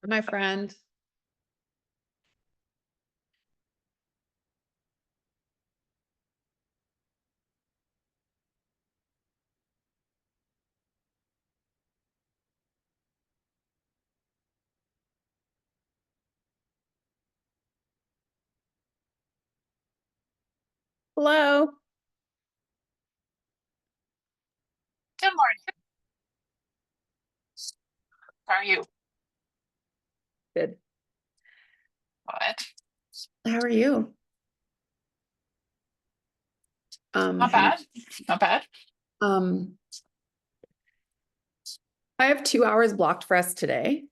My friend. Hello. Good morning. How are you? Good. What? How are you? Not Hang bad. Not bad. on. I have 2 hours blocked for us today.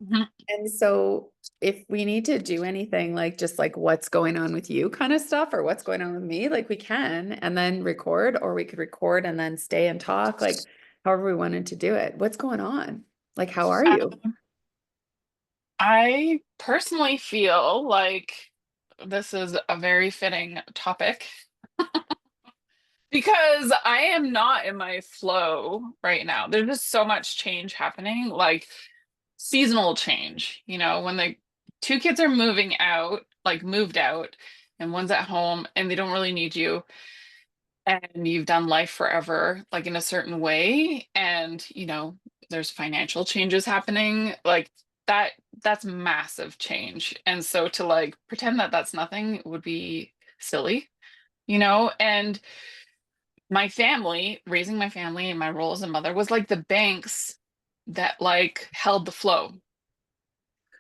Mhm. And so if we need to do anything like just like what's going on with you kind of stuff or what's going on with me, like we can and then record, or we could record and then stay and talk, like however we wanted to do it. What's going on? Like, how are you? Um, I personally feel like this is a very fitting topic because I am not in my flow right now. There's just so much change happening, like seasonal change, when the two kids are moving out, like moved out, and one's at home and they don't really need you. And you've done life forever, like in a certain way, and there's financial changes happening, like that's massive change. And so to like pretend that that's nothing would be silly, and my family, raising my family and my role as a mother was like the banks that like held the flow.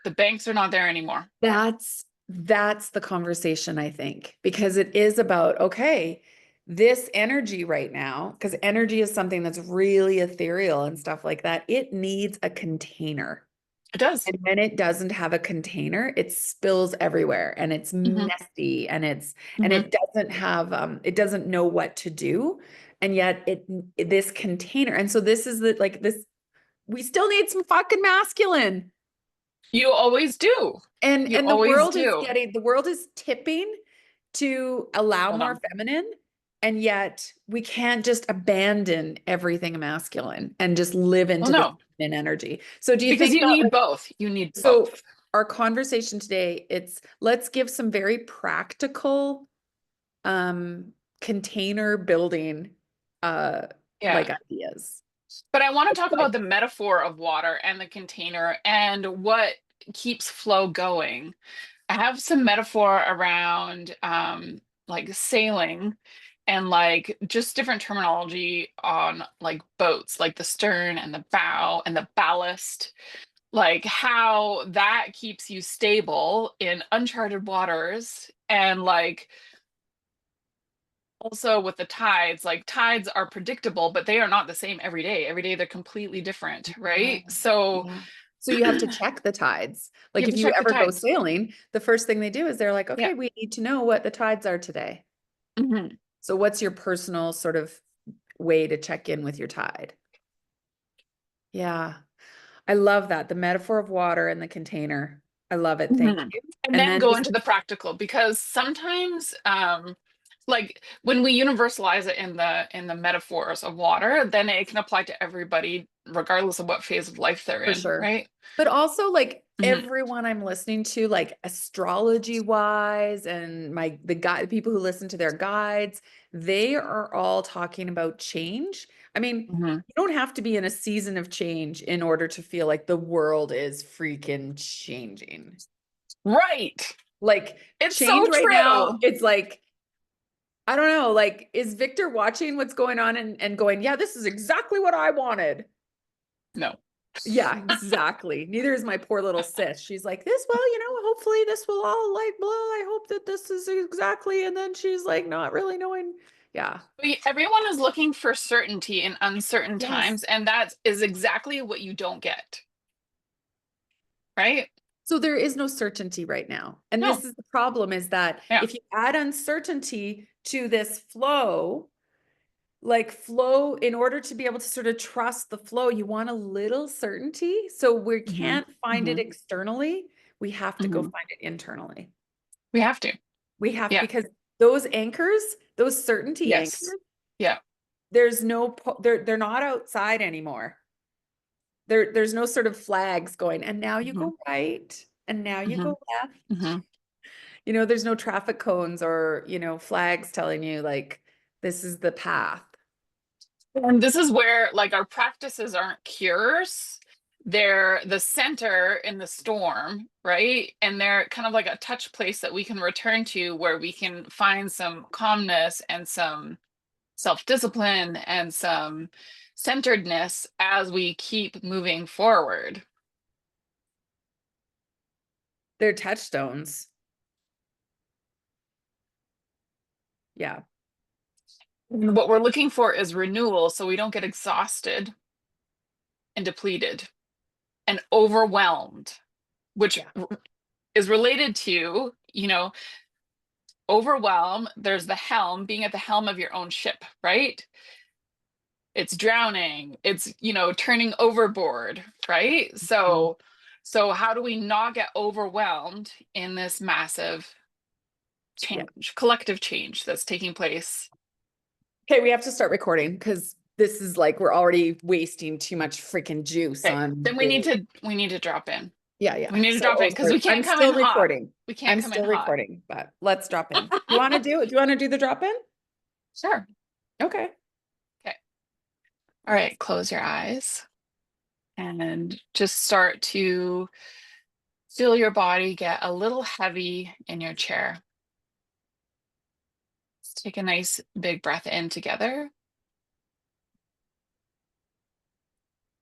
The banks are not there anymore. That's the conversation, I think, because it is about, okay, this energy right now, because energy is something that's really ethereal and stuff like that. It needs a container. It does. And when it doesn't have a container, it spills everywhere and it's Hmm. messy and Hmm. it doesn't have it doesn't know what to do. And yet this container. And so this is the like this we still need some fucking masculine. You always do. You And always do. the world is tipping to allow Hold more on. feminine, and yet we can't just abandon everything masculine and just live Well, into the no, feminine energy. So do you because think you that need like, both. You need so both. our conversation today, it's let's give some very practical um container building uh Yeah. like ideas. But I want to talk Okay. about the metaphor of water and the container and what keeps flow going. I have some metaphor around like sailing and like just different terminology on like boats, like the stern and the bow and the ballast, like how that keeps you stable in uncharted waters. And like also with the tides, like tides are predictable, but they are not the same every day. Every day they're completely different, Yeah. right? So Yeah. So you have to check the tides. you Like have if to you check the ever go tides. sailing, the first thing they do is they're like, Yeah. okay, we need to know what the tides are today. Hmm. So what's your personal sort of way to check in with your tide? Yeah. I love that. The metaphor of water and the container. I love it. Thank Hmm. you. And And then then go just into the practical because sometimes like when we universalize it in the metaphors of water, then it can apply to everybody regardless of what phase of life they're for in, sure. right? But also like Hmm. everyone I'm listening to, like astrology wise, and the guy people who listen to their guides, they are all talking about change. I mean, Hmm. you don't have to be in a season of change in order to feel like the world is freaking changing. Right. Like It's so change right now, true. it's like, I don't know, like is Victor watching what's going on and going, yeah, this is exactly what I wanted. No. Yeah, exactly. Neither is my poor little sis. She's like, this, well, hopefully this will all like blah. I hope that this is exactly. And then she's like, not really knowing. Yeah. Everyone is looking for certainty in uncertain Yes. times, and that is exactly what you don't get, right? So there is no certainty right now. And No. this is the problem, is that Yeah. if you add uncertainty to this flow, like flow, in order to be able to sort of trust the flow, you want a little certainty. So we Hmm. can't find it Hmm. externally. We have to go Hmm. find it internally. We have to. We have, Yeah. because those anchors, those certainty Yes. anchors, Yeah. they're not outside anymore. There's no sort of flags going, and now you Mhm, go right, and now you mhm, go left. mhm. There's no traffic cones or, flags telling you like this is the path. And this is where like our practices aren't cures. They're the center in the storm, right? And they're kind of like a touch place that we can return to where we can find some calmness and some self-discipline and some centeredness as we keep moving forward. They're touchstones. Yeah. And what we're looking for is renewal so we don't get exhausted and depleted and overwhelmed, which Yeah. is related to, overwhelm. There's the helm, being at the helm of your own ship, right? It's drowning, it's, turning overboard, right? Mhm. So how do we not get overwhelmed in this massive Yeah. change, collective change that's taking place? Okay, we have to start recording because this is like we're already wasting too much freaking juice Okay, on then we need the. to drop in. Yeah, We yeah. need to So, drop oh, in because sorry. we I'm can't come in still hot. recording. We can't I'm come in still hot. recording, but let's drop in. Do you want to do the drop in? Sure. Okay. Okay. All right, close your eyes and just start to feel your body get a little heavy in your chair. Let's take a nice big breath in together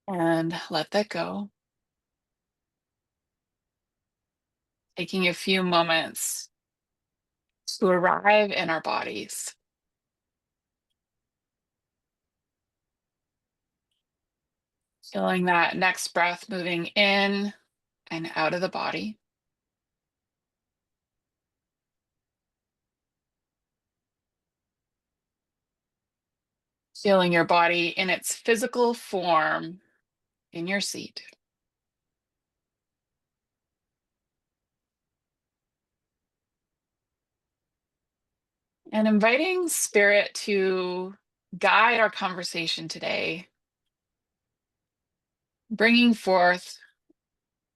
and let that go. Taking a few moments to arrive in our bodies. Feeling that next breath moving in and out of the body. Feeling your body in its physical form in your seat. And inviting spirit to guide our conversation today, bringing forth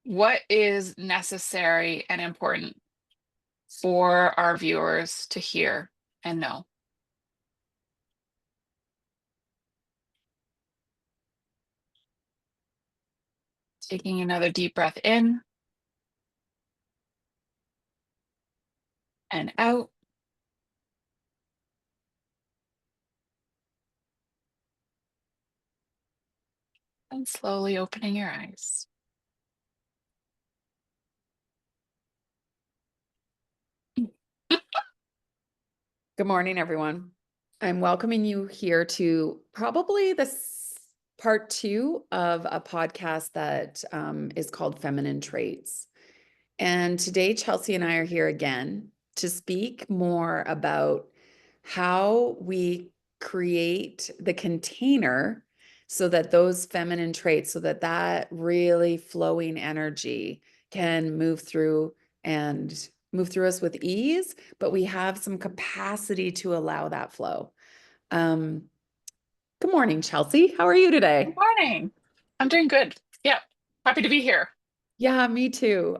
what is necessary and important for our viewers to hear and know. Taking another deep breath in and out. And slowly opening your eyes. Good morning, everyone. I'm welcoming you here to probably this part two of a podcast that is called Feminine Traits. And today, Chelsey and I are here again to speak more about how we create the container so that those feminine traits, so that that really flowing energy can move through us with ease, but we have some capacity to allow that flow. Um, Good morning, Chelsey. How are you Good today? morning. I'm doing good. Yeah. Happy to be here. Yeah, me too.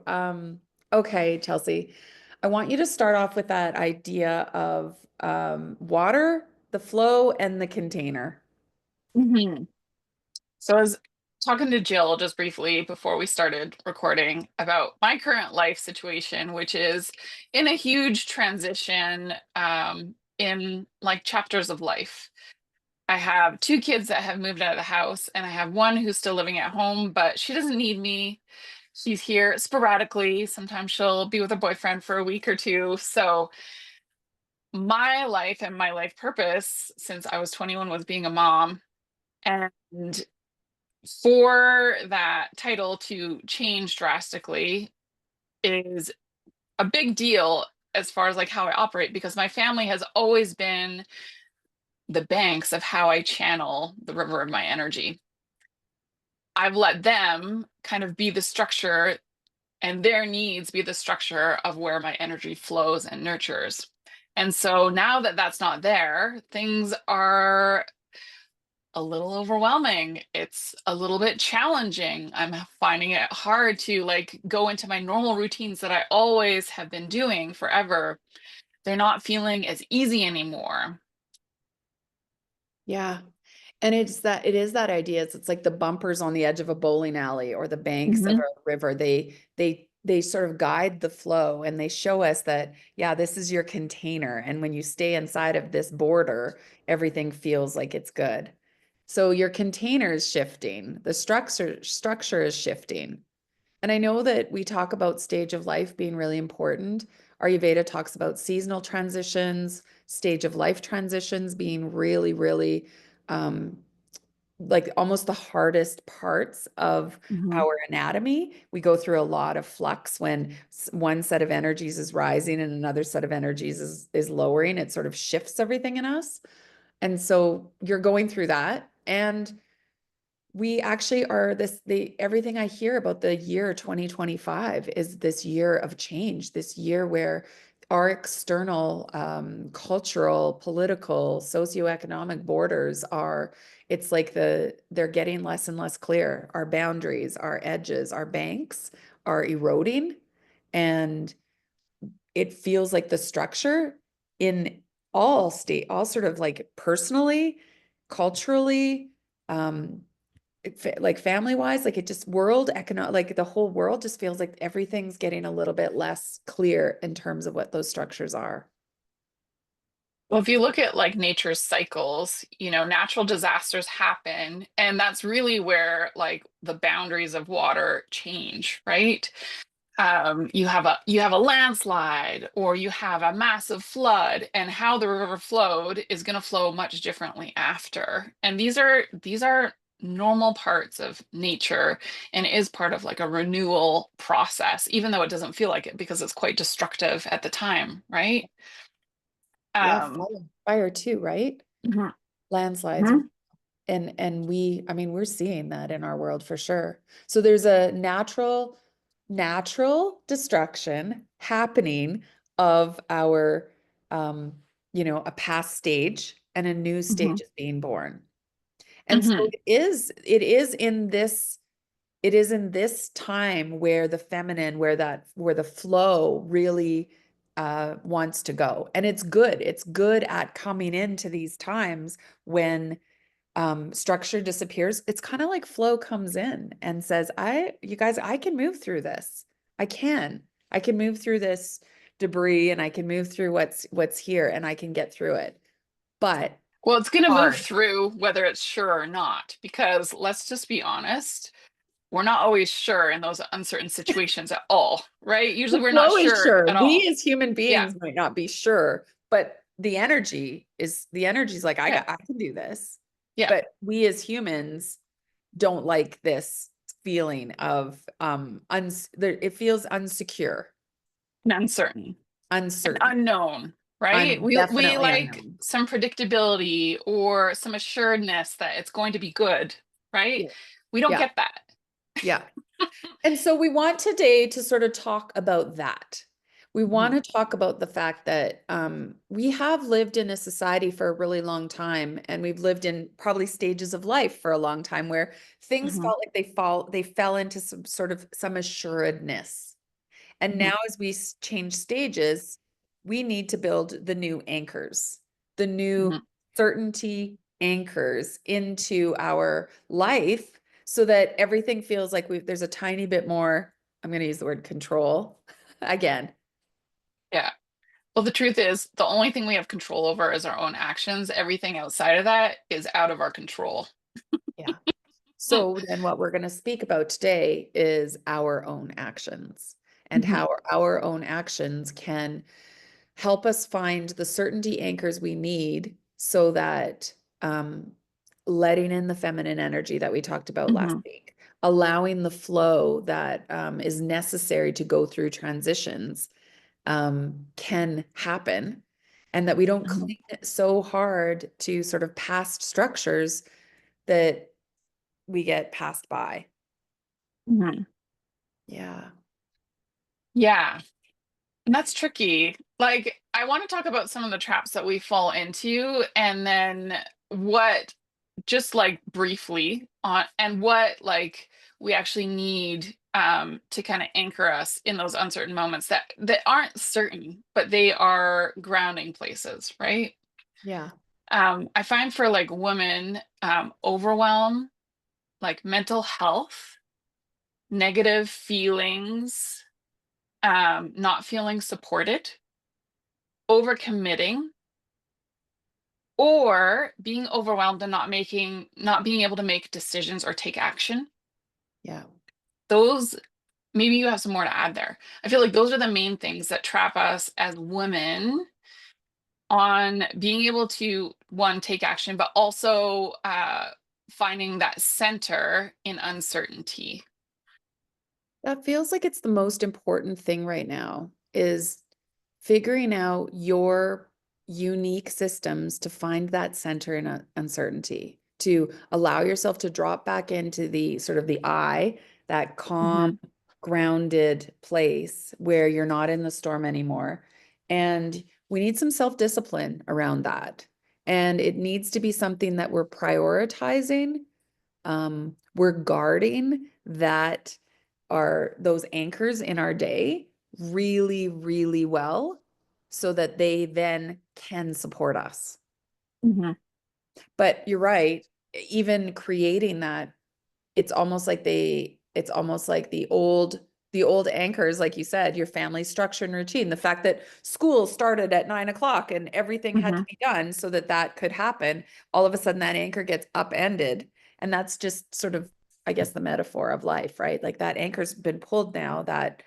Okay, Chelsey, I want you to start off with that idea of water, the flow, and the container. Mhm. So I was talking to Jill just briefly before we started recording about my current life situation, which is in a huge transition in like chapters of life. I have two kids that have moved out of the house, and I have one who's still living at home, but she doesn't need me. She's here sporadically. Sometimes she'll be with a boyfriend for a week or two. So my life and my life purpose since I was 21 was being a mom. And for that title to change drastically is a big deal as far as like how I operate, because my family has always been the banks of how I channel the river of my energy. I've let them kind of be the structure and their needs be the structure of where my energy flows and nurtures. And so now that that's not there, things are a little overwhelming. It's a little bit challenging. I'm finding it hard to like go into my normal routines that I always have been doing forever. They're not feeling as easy anymore. Yeah. And it is that idea. It's like the bumpers on the edge of a bowling alley or the banks of Hmm. a river. They sort of guide the flow and they show us that, yeah, this is your container. And when you stay inside of this border, everything feels like it's good. So your container is shifting, the structure is shifting. And I know that we talk about stage of life being really important. Ayurveda talks about seasonal transitions, stage of life transitions being really, really um, like almost the hardest parts of Hmm. our anatomy. We go through a lot of flux when one set of energies is rising and another set of energies is lowering. It sort of shifts everything in us. And so you're going through that. And we actually are everything I hear about the year 2025 is this year of change, this year where our external cultural, political, socioeconomic borders are, it's like they're getting less and less clear. Our boundaries, our edges, our banks are eroding. And it feels like the structure in all sort of like personally, culturally, um, like family wise, like it just world economic, like the whole world just feels like everything's getting a little bit less clear in terms of what those structures are. Well, if you look at like nature's cycles, natural disasters happen, and that's really where like the boundaries of water change, right? You have a landslide or you have a massive flood, and how the river flowed is going to flow much differently after. And these are normal parts of nature and is part of like a renewal process, even though it doesn't feel like it because it's quite destructive at the time, right? Yeah, Um, fire too, right? mhm, Landslides. mhm, And I mean, we're seeing that in our world for sure. So there's a natural destruction happening of our a past stage and a new mhm, stage is being born. And so mhm, it is in this time where the feminine, where the flow really wants to go. And it's good. It's good at coming into these times when structure disappears. It's kind of like flow comes in and says, you guys, I can move through this. I can. I can move through this debris and I can move through what's here and I can get through it. But Well, it's going to move hard. through whether it's sure or not, because let's just be honest, we're not always sure in those uncertain situations at all, right? Usually The we're not flow is sure sure. at We all. as human Yeah, beings might not be sure, but the energy is like, yeah, I can do this. yeah. But we as humans don't like this feeling of it feels unsecure, And uncertain and uncertain, unknown, right? We definitely like unknown. some predictability or some assuredness that it's going to be good, right? Yeah. We don't Yeah. get that. Yeah. And so we want today to sort of talk about that. We want Mhm, to talk about the fact that we have lived in a society for a really long time, and we've lived in probably stages of life for a long time where things mhm, felt like they fell into some assuredness. And mhm, now, as we change stages, we need to build the new anchors, the new mhm, certainty anchors into our life so that everything feels like there's a tiny bit more, I'm going to use the word control again. yeah. Well, the truth is, the only thing we have control over is our own actions. Everything outside of that is out of our control. Yeah. So then what we're going to speak about today is our own actions and Mhm, how our own actions can help us find the certainty anchors we need so that um, letting in the feminine energy that we talked about last mhm, week, allowing the flow that is necessary to go through transitions can happen, and that we don't mhm, cling so hard to sort of past structures that we get passed by. mhm. Yeah. Yeah. And that's tricky. Like, I want to talk about some of the traps that we fall into and then what just like briefly on and what like we actually need to kind of anchor us in those uncertain moments that aren't certain, but they are grounding places, right? Yeah. I find for like women, overwhelm, like mental health, negative feelings, not feeling supported, overcommitting, or being overwhelmed and not being able to make decisions or take action. Yeah. Those, maybe you have some more to add there. I feel like those are the main things that trap us as women on being able to, one, take action, but also finding that center in uncertainty. That feels like it's the most important thing right now is figuring out your unique systems to find that center in uncertainty, to allow yourself to drop back into the sort of the I, that calm, Mhm. grounded place where you're not in the storm anymore. And we need some self-discipline around that. And it needs to be something that we're prioritizing. We're guarding that are those anchors in our day really, really well so that they then can support us. Mhm. But you're right, even creating that, it's almost like the old anchors, like you said, your family structure and routine, the fact that school started at 9 o'clock and everything had to Mhm. be done so that that could happen. All of a sudden that anchor gets upended. And that's just sort of, I guess, the metaphor of life, right? Like that anchor's been pulled now, that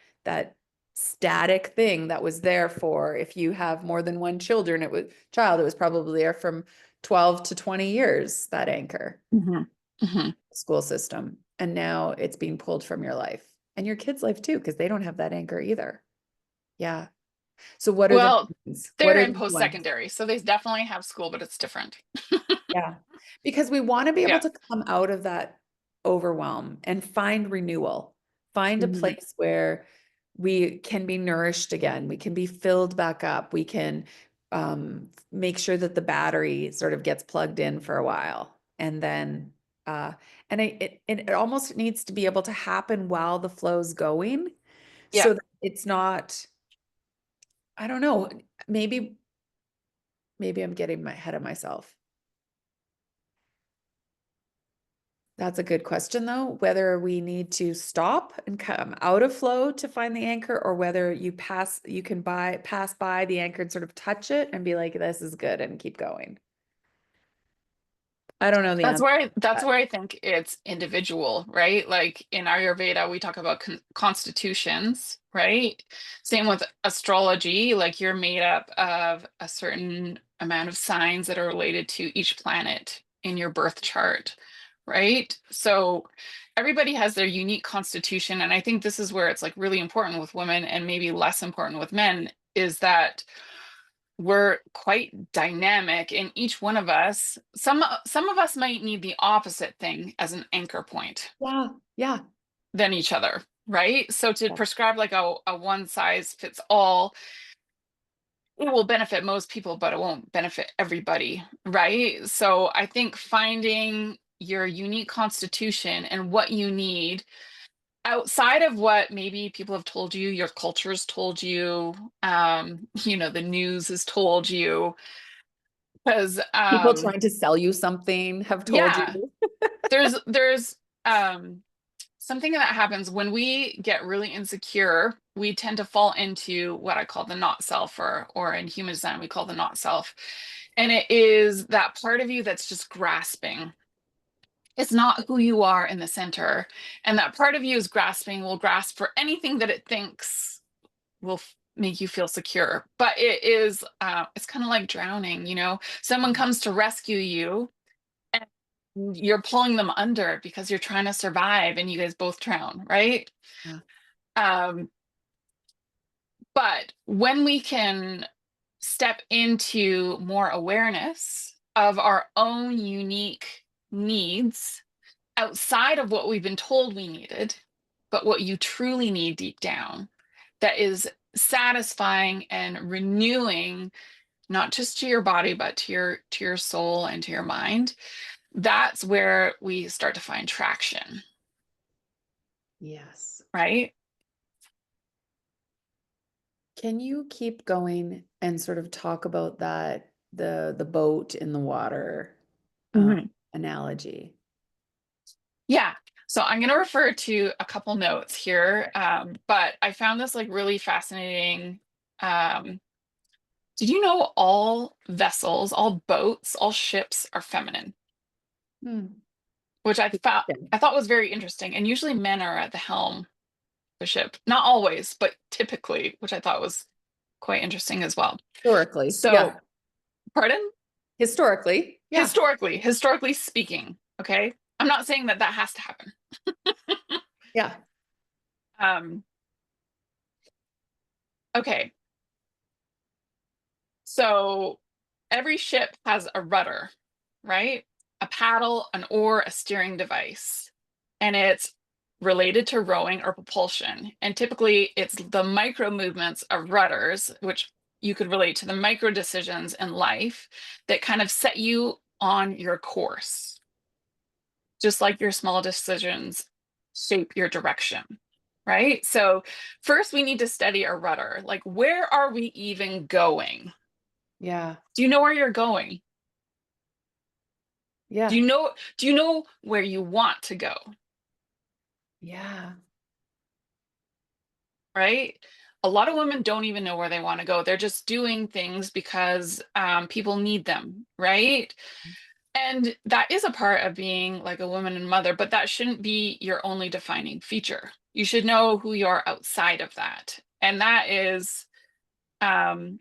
static thing that was there for, if you have more than one it was probably there from 12 to 20 years, that anchor Mhm. Mhm. school system. And now it's being pulled from your life and your kids' life too, because they don't have that anchor either. Yeah. So what are the Well, needs? What they're are in the new ones? post-secondary, so they definitely have school, but it's different. Yeah. Because we want to be able Yeah. to come out of that overwhelm and find renewal, find a Mhm. place where we can be nourished again, we can be filled back up, we can make sure that the battery sort of gets plugged in for a while. And then, uh, it almost needs to be able to happen while the flow's going Yeah. so that it's not, I don't know, maybe, maybe I'm getting my head of myself. That's a good question, though, whether we need to stop and come out of flow to find the anchor, or whether you can pass by the anchor and sort of touch it and be like, this is good and keep going. I don't know the answer to That's that. where I think it's individual, right? Like in Ayurveda, we talk about constitutions, right? Same with astrology, like you're made up of a certain amount of signs that are related to each planet in your birth chart, right? So everybody has their unique constitution, and I think this is where it's like really important with women and maybe less important with men, is that we're quite dynamic in each one of us. Some of us might need the opposite thing as an anchor point Yeah, yeah, than each other, right? So to yeah. prescribe like a one size fits all, it will benefit most people, but it won't benefit everybody, right? So I think finding your unique constitution and what you need outside of what maybe people have told you, your culture's told you, the news has told you, because People trying to sell you something have told yeah, you. there's um something that happens when we get really insecure. We tend to fall into what I call the not self, or in human design we call the not self, and it is that part of you that's just grasping. It's not who you are in the center, and that part of you is grasping, will grasp for anything that it thinks will make you feel secure. But it is it's kind of like drowning. Someone comes to rescue you, and you're pulling them under because you're trying to survive, and you guys both drown, right? Yeah, um but when we can step into more awareness of our own unique needs outside of what we've been told we needed, but what you truly need deep down, that is satisfying and renewing, not just to your body but to your soul and to your mind, that's where we start to find traction, Yes. right? Can you keep going and sort of talk about that, the boat in the water uh, Mhm. analogy? Yeah. So I'm going to refer to a couple notes here, but I found this like really fascinating. Um, did you know all vessels, all boats, all ships are feminine? Hmm. Which Interesting. I thought was very interesting. And usually men are at the helm of the ship. Not always, but typically, which I thought was quite interesting as well. Historically, yeah. So, pardon? Historically, yeah. Historically speaking, okay? I'm not saying that that has to happen. Yeah. Um, okay. So every ship has a rudder, right? A paddle, an oar, a steering device. And it's related to rowing or propulsion. And typically it's the micro movements of rudders, which you could relate to the micro decisions in life that kind of set you on your course, just like your small decisions shape your direction. Right. So, first, we need to study our rudder. Like, where are we even going? Yeah. Do you know where you're going? Yeah. Do you know where you want to go? Yeah. Right? A lot of women don't even know where they want to go. They're just doing things because people need them, right? And that is a part of being like a woman and mother, but that shouldn't be your only defining feature. You should know who you are outside of that. And um,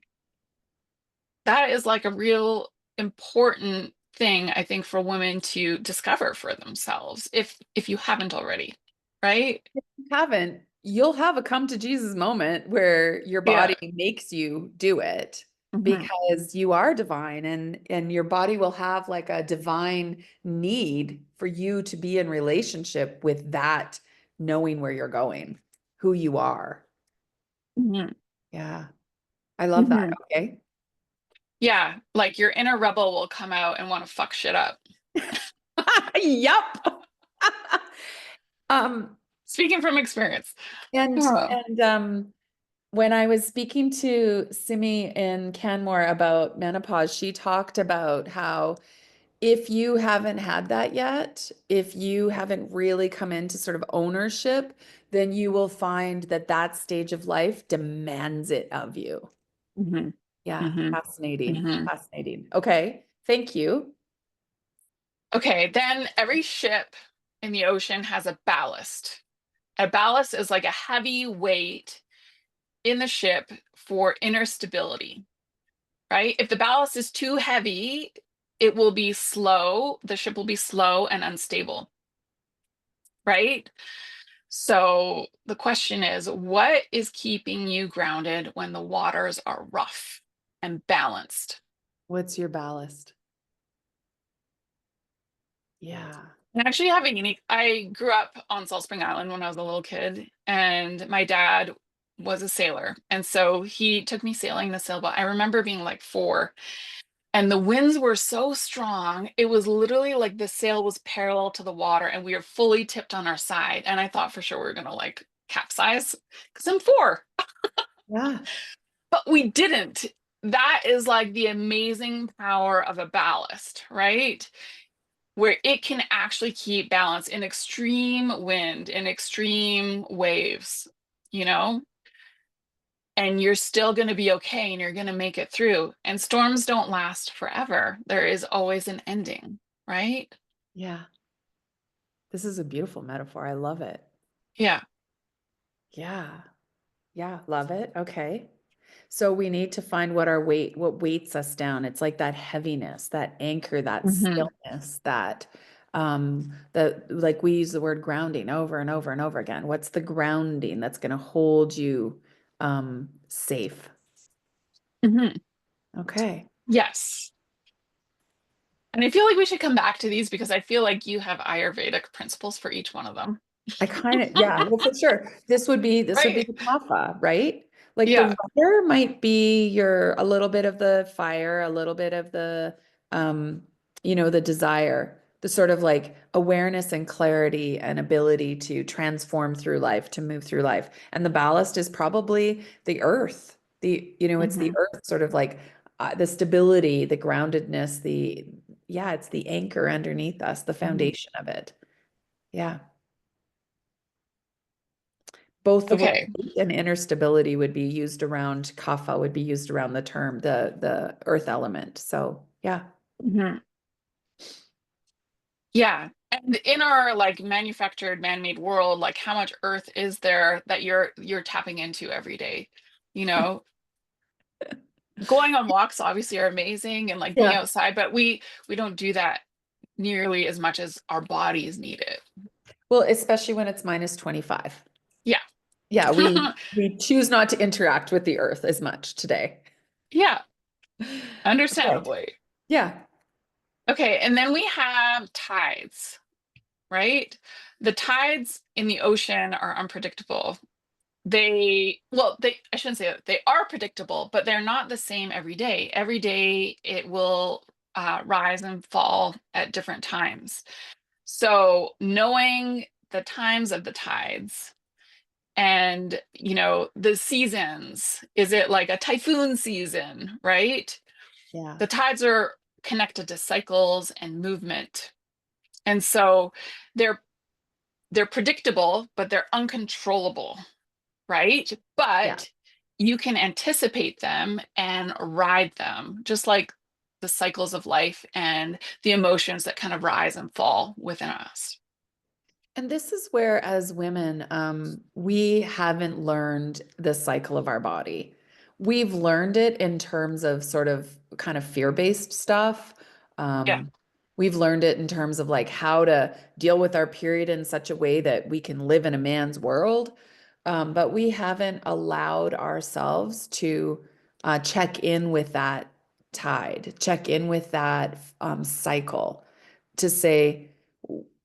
that is like a real important thing, I think, for women to discover for themselves, if you haven't already, right? If you haven't, you'll have a come to Jesus moment where your Yeah. body makes you do it Hmm. because you are divine, and your body will have like a divine need for you to be in relationship with that, knowing where you're going, who you are. Hmm. Yeah. I love that. Hmm. Okay. Yeah, like your inner rebel will come out and want to fuck shit up. Yup. Um, Speaking from experience. and Oh. and when I was speaking to Simi in Canmore about menopause, she talked about how if you haven't had that yet, if you haven't really come into sort of ownership, then you will find that that stage of life demands it of you. Hmm. Yeah, Hmm. fascinating. Hmm. Fascinating. Okay, thank you. Okay, then every ship in the ocean has a ballast. A ballast is like a heavy weight in the ship for inner stability, right? If the ballast is too heavy, it will be slow, the ship will be slow and unstable, right? So the question is, what is keeping you grounded when the waters are rough and balanced? What's your ballast? Yeah. I actually have a unique, I grew up on Salt Spring Island when I was a little kid, and my dad was a sailor. And so he took me sailing the sailboat. I remember being like 4, and the winds were so strong. It was literally like the sail was parallel to the water and we were fully tipped on our side. And I thought for sure we were going to like capsize because I'm 4. Yeah. But we didn't. That is like the amazing power of a ballast, right? Where it can actually keep balance in extreme wind, in extreme waves, you know? And you're still going to be okay and you're going to make it through. And storms don't last forever. There is always an ending, right? Yeah. This is a beautiful metaphor. I love it. Yeah. Yeah. Yeah, love it. Okay. So we need to find what our weight, what weights us down. It's like that heaviness, that anchor, that Hmm. stillness, that like we use the word grounding over and over and over again. What's the grounding that's going to hold you safe? Hmm. Okay. Yes. And I feel like we should come back to these because I feel like you have Ayurvedic principles for each one of them. I kind of, yeah, well, for sure. This would be Right. the kapha, right? Like the Yeah. water might be your a little bit of the fire, a little bit of the um, the desire. the sort of like awareness and clarity and ability to transform through life, to move through life. And the ballast is probably the earth. It's the Hmm. earth, sort of like the stability, the groundedness, yeah, it's the anchor underneath us, the Hmm. foundation of it. Yeah. Both the word Okay. heat and inner stability would be used around kapha, would be used around the term, the earth element. So yeah. Hmm. Yeah. And in our like manufactured man-made world, like how much earth is there that you're tapping into every day? You know, going on walks obviously are amazing and like being Yeah. outside, but we don't do that nearly as much as our bodies need it. Well, especially when it's minus 25. Yeah. Yeah, we choose not to interact with the earth as much today. Yeah, Okay. understandably. Yeah. Okay, and then we have tides, right? The tides in the ocean are unpredictable. I shouldn't say that. They are predictable, but they're not the same every day. Every day it will rise and fall at different times. So knowing the times of the tides and, the seasons, is it like a typhoon season, right? Yeah. The tides are connected to cycles and movement. And so they're they're predictable, but they're uncontrollable, right? Yeah. But you can anticipate them and ride them, just like the cycles of life and the emotions that kind of rise and fall within us. And this is where, as women, we haven't learned the cycle of our body. We've learned it in terms of sort of kind of fear-based stuff. Yeah. We've learned it in terms of like how to deal with our period in such a way that we can live in a man's world. But we haven't allowed ourselves to check in with that tide, check in with that cycle to say,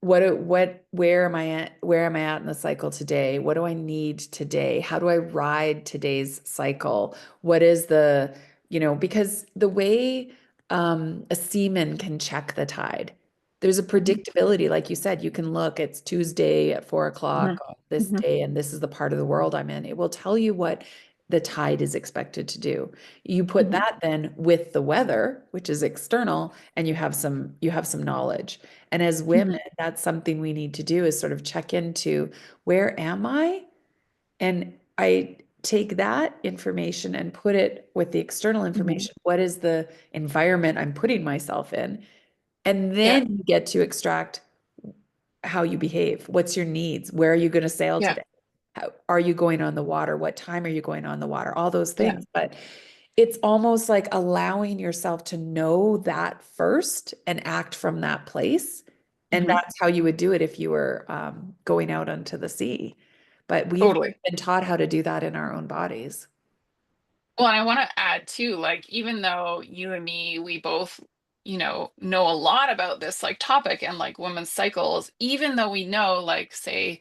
where am I at in the cycle today? What do I need today? How do I ride today's cycle? What is because the way a seaman can check the tide, there's a Mhm. predictability. Like you said, you can look, it's Tuesday at 4 o'clock Mhm. on this Mhm. day, and this is the part of the world I'm in. It will tell you what the tide is expected to do. You put Mhm. that then with the weather, which is external, and you have some knowledge. And as women, Mhm. that's something we need to do, is sort of check into, where am I? And I take that information and put it with the external Mhm. information. What is the environment I'm putting myself in? And Yeah. then you get to extract how you behave. What's your needs? Where are you going to sail Yeah. today? How are you going on the water? What time are you going on the water? All those Yeah. things. But it's almost like allowing yourself to know that first and act from that place. And Mhm. that's how you would do it if you were going out onto the sea. But we've Totally. been taught how to do that in our own bodies. Well, and I want to add too, like, even though you and me, we both, know a lot about this like topic and like women's cycles, even though we know, like, say,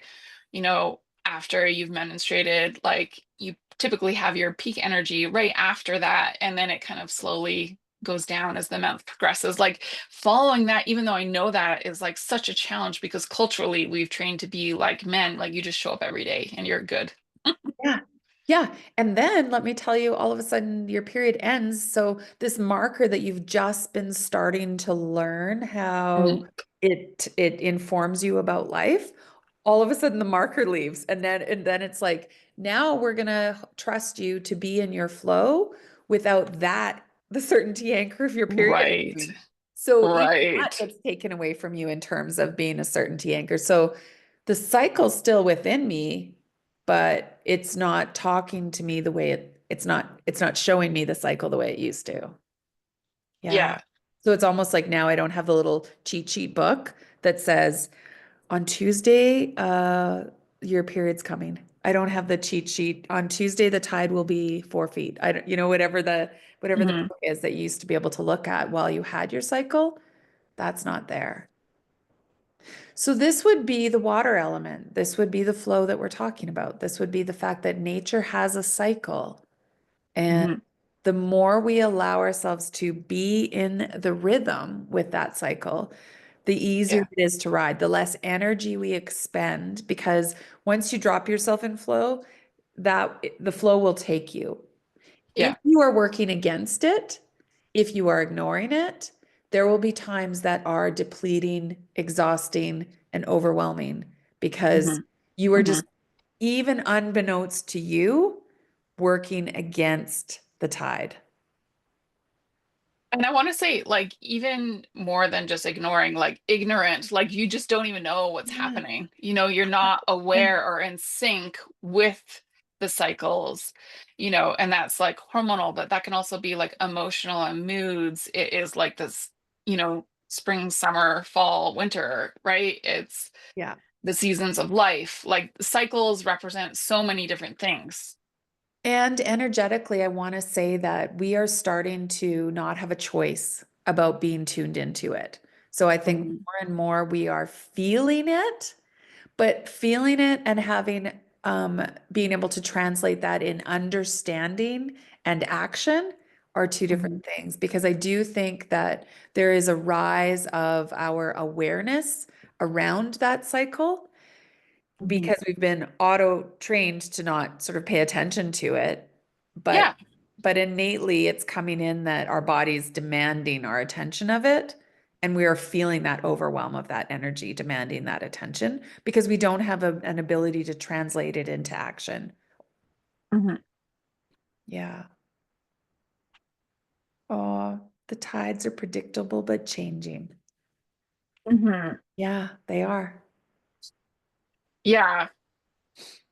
after you've menstruated, like you typically have your peak energy right after that, and then it kind of slowly goes down as the month progresses. Like following that, even though I know that is like such a challenge because culturally we've trained to be like men, like you just show up every day and you're good. Yeah. Yeah. And then let me tell you, all of a sudden your period ends. So this marker that you've just been starting to learn how Mhm. it informs you about life, all of a sudden the marker leaves. And then it's like, now we're gonna trust you to be in your flow without that, the certainty anchor of your period Right. ending. So even that Right. gets taken away from you in terms of being a certainty anchor. So the cycle's still within me, but it's not talking to me the way it's not showing me the cycle the way it used to. Yeah. Yeah. So it's almost like now I don't have the little cheat sheet book that says on Tuesday, your period's coming. I don't have the cheat sheet. On Tuesday, the tide will be 4 feet. I don't, whatever the Mhm. book is that you used to be able to look at while you had your cycle, that's not there. So this would be the water element. This would be the flow that we're talking about. This would be the fact that nature has a cycle. And Mhm. the more we allow ourselves to be in the rhythm with that cycle, the easier Yeah. it is to ride, the less energy we expend, because once you drop yourself in flow, that the flow will take you. If Yeah. you are working against it, if you are ignoring it, there will be times that are depleting, exhausting, and overwhelming because Hmm. you are Hmm. just, even unbeknownst to you, working against the tide. And I want to say, like, even more than just ignoring, like, ignorant, like, you just don't even know what's Yeah. happening. You're not aware or in sync with the cycles, and that's like hormonal, but that can also be like emotional and moods. It is like this, spring, summer, fall, winter, right? It's Yeah. the seasons of life. Like, cycles represent so many different things. And energetically, I want to say that we are starting to not have a choice about being tuned into it. So I think Mhm. more and more we are feeling it, but feeling it and having being able to translate that in understanding and action are two different Mhm. things. Because I do think that there is a rise of our awareness around that cycle Mhm. because we've been auto trained to not sort of pay attention to it. But Yeah. but innately it's coming in that our body's demanding our attention of it. And we are feeling that overwhelm of that energy demanding that attention because we don't have an ability to translate it into action. Mhm. Yeah. Oh, the tides are predictable but changing. Mhm. Yeah, they are. Yeah.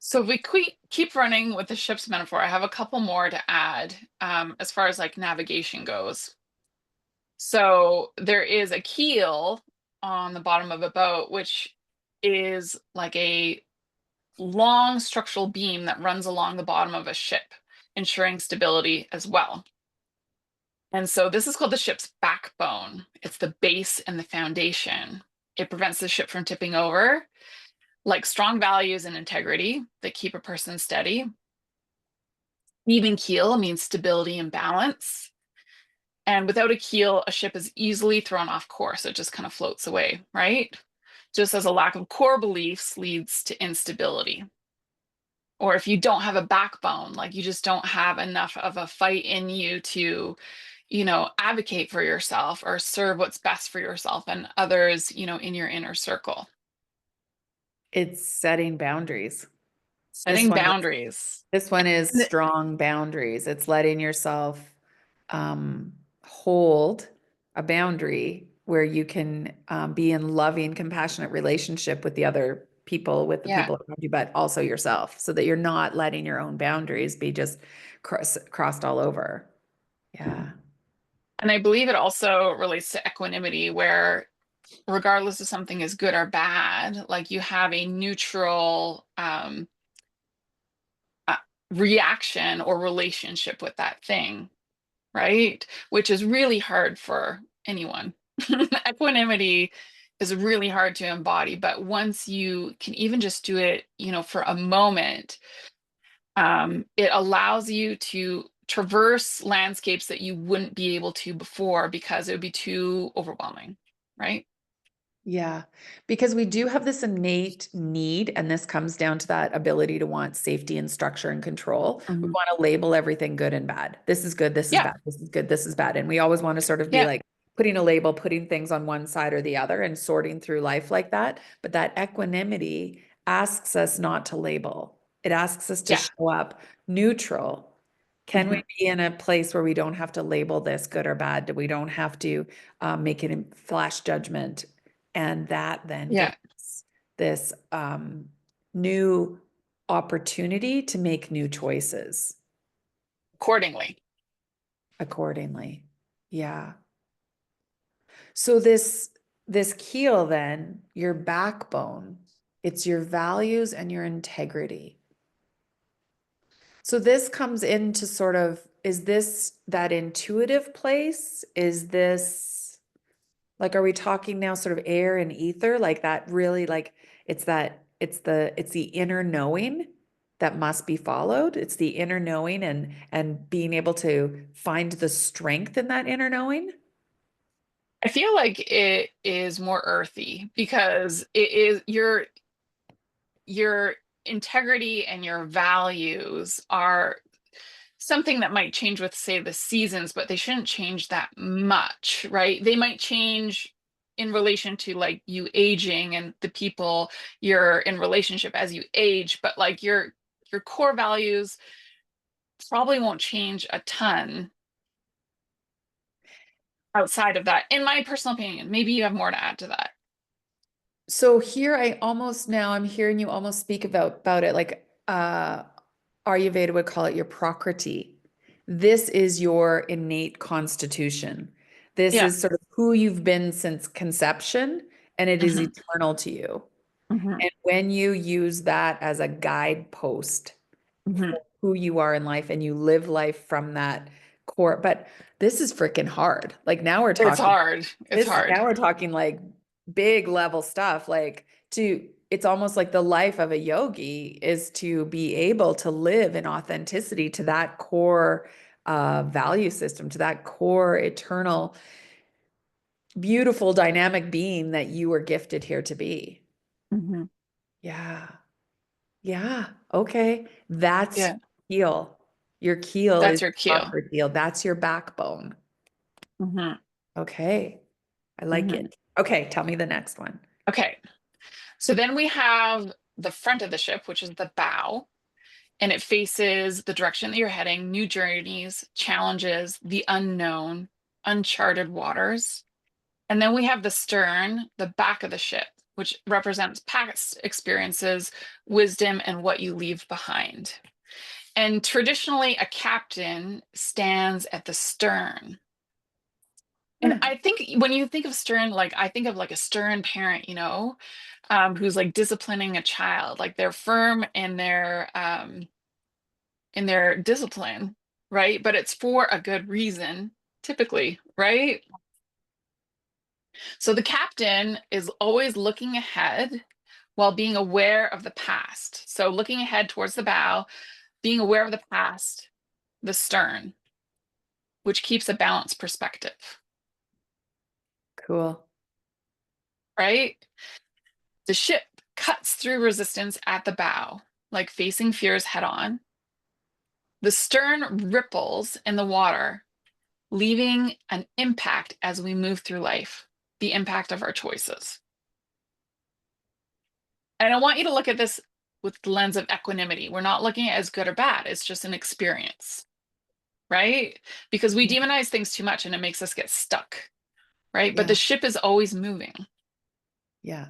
So if we keep running with the ship's metaphor, I have a couple more to add as far as like navigation goes. So there is a keel on the bottom of a boat, which is like a long structural beam that runs along the bottom of a ship, ensuring stability as well. And so this is called the ship's backbone. It's the base and the foundation. It prevents the ship from tipping over, like strong values and integrity that keep a person steady. Even keel means stability and balance. And without a keel, a ship is easily thrown off course. It just kind of floats away, right? Just as a lack of core beliefs leads to instability. Or if you don't have a backbone, like you just don't have enough of a fight in you to, advocate for yourself or serve what's best for yourself and others, in your inner circle. It's setting boundaries. This Setting one is boundaries. This one is And strong boundaries. It's letting yourself hold a boundary where you can be in loving, compassionate relationship with the other people, with the yeah. people around you, but also yourself, so that you're not letting your own boundaries be just crossed all over. Yeah. And I believe it also relates to equanimity, where regardless if something is good or bad, like you have a neutral uh, reaction or relationship with that thing, right? Which is really hard for anyone. Equanimity is really hard to embody, but once you can even just do it, for a moment, it allows you to traverse landscapes that you wouldn't be able to before because it would be too overwhelming, right? Yeah, because we do have this innate need, and this comes down to that ability to want safety and structure and control. We Mhm. want to label everything good and bad. This is good, this is Yeah, bad, this is good, this is bad. And we always want to sort of be yeah, like putting a label, putting things on one side or the other and sorting through life like that. But that equanimity asks us not to label. It asks us to yeah. show up neutral. Can we Mhm. be in a place where we don't have to label this good or bad? We don't have to make it in flash judgment, and that then gives Yeah, us this new opportunity to make new choices accordingly. accordingly. Yeah. So this keel then, your backbone, it's your values and your integrity. So this comes into sort of, is this that intuitive place? Is this like, are we talking now sort of air and ether? Like that really like it's the inner knowing that must be followed. It's the inner knowing and being able to find the strength in that inner knowing. I feel like it is more earthy because it is your integrity and your values are something that might change with, say, the seasons, but they shouldn't change that much, right? They might change in relation to like you aging and the people you're in relationship as you age, but like your core values probably won't change a ton outside of that, in my personal opinion. Maybe you have more to add to that. So here I almost now I'm hearing you almost speak about it like Ayurveda would call it your prakriti. This is your innate constitution. This Yeah. is sort of who you've been since conception, and it is Hmm. eternal to you. Hmm. And when you use that as a guidepost Hmm. for who you are in life and you live life from that core, but this is freaking hard. Like now we're It's talking hard. It's this hard. now we're talking like big level stuff. Like to it's almost like the life of a yogi is to be able to live in authenticity to that core value system, to that core eternal, beautiful, dynamic being that you were gifted here to be. Hmm. Yeah. Yeah. Okay. That's Yeah. keel. Your keel That's is your cue. proper keel. That's your backbone. Hmm. Okay. I like Hmm. it. Okay. Tell me the next one. Okay. So then we have the front of the ship, which is the bow, and it faces the direction that you're heading, new journeys, challenges, the unknown, uncharted waters. And then we have the stern, the back of the ship, which represents past experiences, wisdom, and what you leave behind. And traditionally, a captain stands at the stern. And I think when you think of stern, like I think of like a stern parent, who's like disciplining a child, like they're firm in their discipline, right? But it's for a good reason, typically, right? So the captain is always looking ahead while being aware of the past. So looking ahead towards the bow, being aware of the past, the stern, which keeps a balanced perspective, Cool. right? The ship cuts through resistance at the bow, like facing fears head on. The stern ripples in the water, leaving an impact as we move through life, the impact of our choices. And I want you to look at this with the lens of equanimity. We're not looking at it as good or bad, it's just an experience, right? Because we demonize things too much and it makes us get stuck, right? But the Yeah. ship is always moving, Yeah.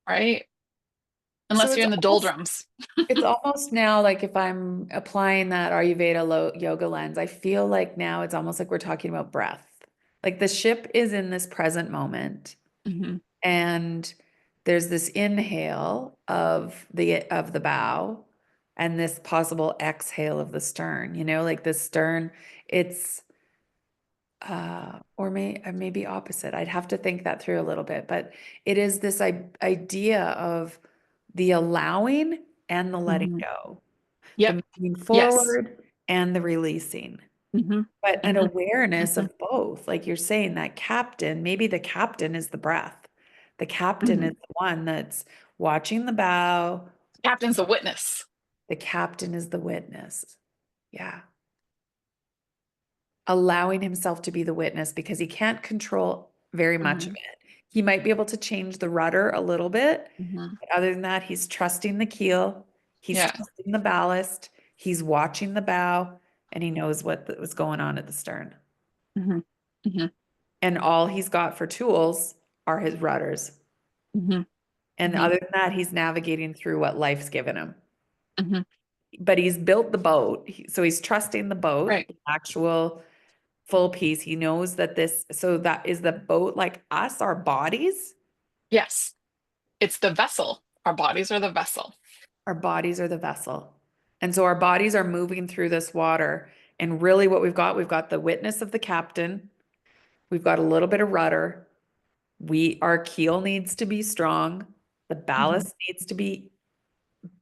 right? So Unless you're in the doldrums. it's almost now like if I'm applying that Ayurveda yoga lens, I feel like now it's almost like we're talking about breath. Like the ship is in this present moment Hmm. and there's this inhale of the bow and this possible exhale of the stern, like the stern, it's maybe opposite. I'd have to think that through a little bit, but it is this idea of the allowing and the letting Hmm. go, Yep. the moving Yes. forward and the releasing, Hmm. but an Hmm. awareness Hmm. of both. Like you're saying, that captain, maybe the captain is the breath. The captain is Hmm. the one that's watching the bow. Captain's the witness. The captain is the witness. Yeah. Allowing himself to be the witness because he can't control very much of Hmm. it. He might be able to change the rudder a little bit, Hmm. but other than that, he's trusting the keel, he's Yeah. trusting the ballast, he's watching the bow, and he knows was going on at the stern. Hmm. Hmm. And all he's got for tools are his rudders. Hmm. And Hmm. other than that, he's navigating through what life's given him. Hmm. But he's built the boat. So he's trusting the boat, Right. the actual full piece. He knows that so that is the boat like us, our bodies. Yes. It's the vessel. Our bodies are the vessel. Our bodies are the vessel. And so our bodies are moving through this water. And really, what we've got the witness of the captain. We've got a little bit of rudder. Our keel needs to be strong. The Hmm. ballast needs to be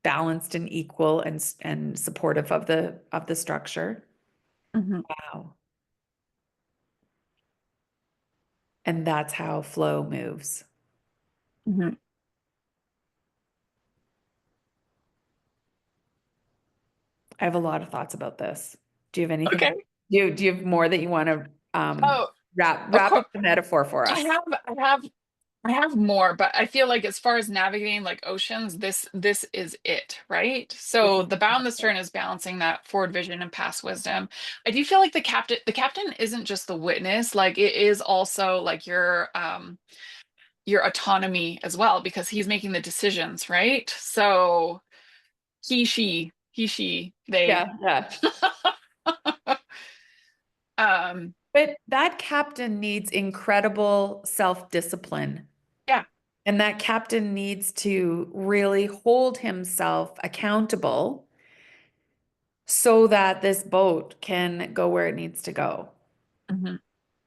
balanced and equal and supportive of the structure. Hmm. Wow. And that's how flow moves. Mhm. I have a lot of thoughts about this. Do you have anything? Okay. Do you have more that you want to Oh, of wrap course. up the metaphor for I us? have, I have, I have more, but I feel like as far as navigating like oceans, this is it, right? This So is the bow and the stern is balancing that forward vision and past wisdom. I do feel like the captain isn't just the witness, like it is also like your autonomy as well, because he's making the decisions, right? So he, she, they. yeah, yeah. um, But that captain needs incredible self-discipline. yeah. And that captain needs to really hold himself accountable so that this boat can go where it needs to go. Hmm.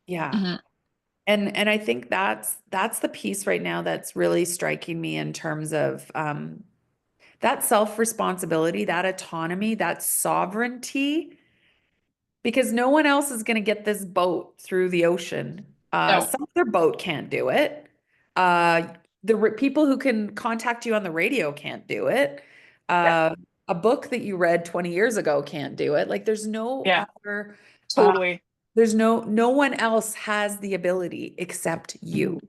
Yeah. Hmm. And I think that's the piece right now that's really striking me in terms of that self-responsibility, that autonomy, that sovereignty, because no one else is going to get this boat through the ocean. No. Some other boat can't do it. Uh, the people who can contact you on the radio can't do it. Yeah. Uh, a book that you read 20 years ago can't do it. Like Yeah. uh, Totally. there's no one else has the ability except Hmm. you.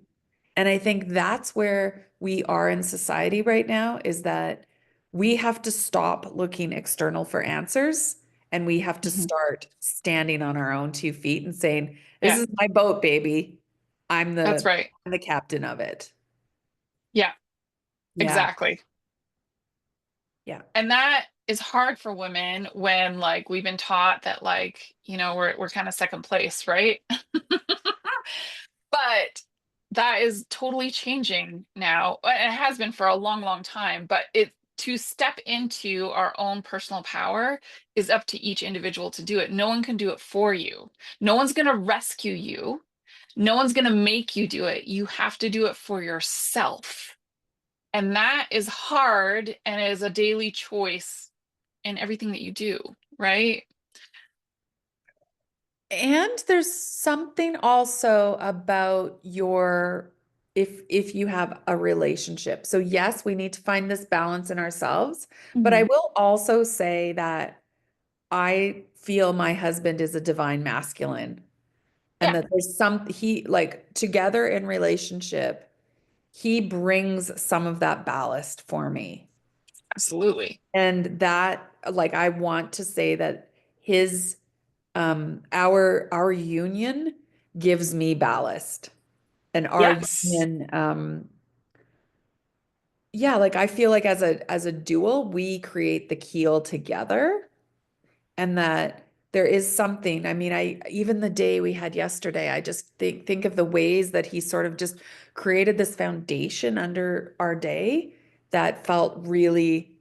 And I think that's where we are in society right now is that we have to stop looking external for answers and we have to Hmm. start standing on our own 2 feet and saying, this Yeah. is my boat, baby. I'm That's the right. I'm the captain of it. Yeah. Yeah. Exactly. Yeah. And that is hard for women when like we've been taught that like, we're kind of second place, right? But that is totally changing now. And it has been for a long, long time, but it to step into our own personal power is up to each individual to do it. No one can do it for you. No one's going to rescue you. No one's going to make you do it. You have to do it for yourself. And that is hard and is a daily choice in everything that you do, right? And there's something also about your if you have a relationship. So yes, we need to find this balance in ourselves, but I Mhm. will also say that I feel my husband is a divine masculine and Yeah, that there's some he like together in relationship, he brings some of that ballast for me. absolutely. And that like I want to say that his our union gives me ballast and our Yes. union yeah, like I feel like as a dual, we create the keel together and that there is something. I mean, I even the day we had yesterday, I just think of the ways that he sort of just created this foundation under our day that felt really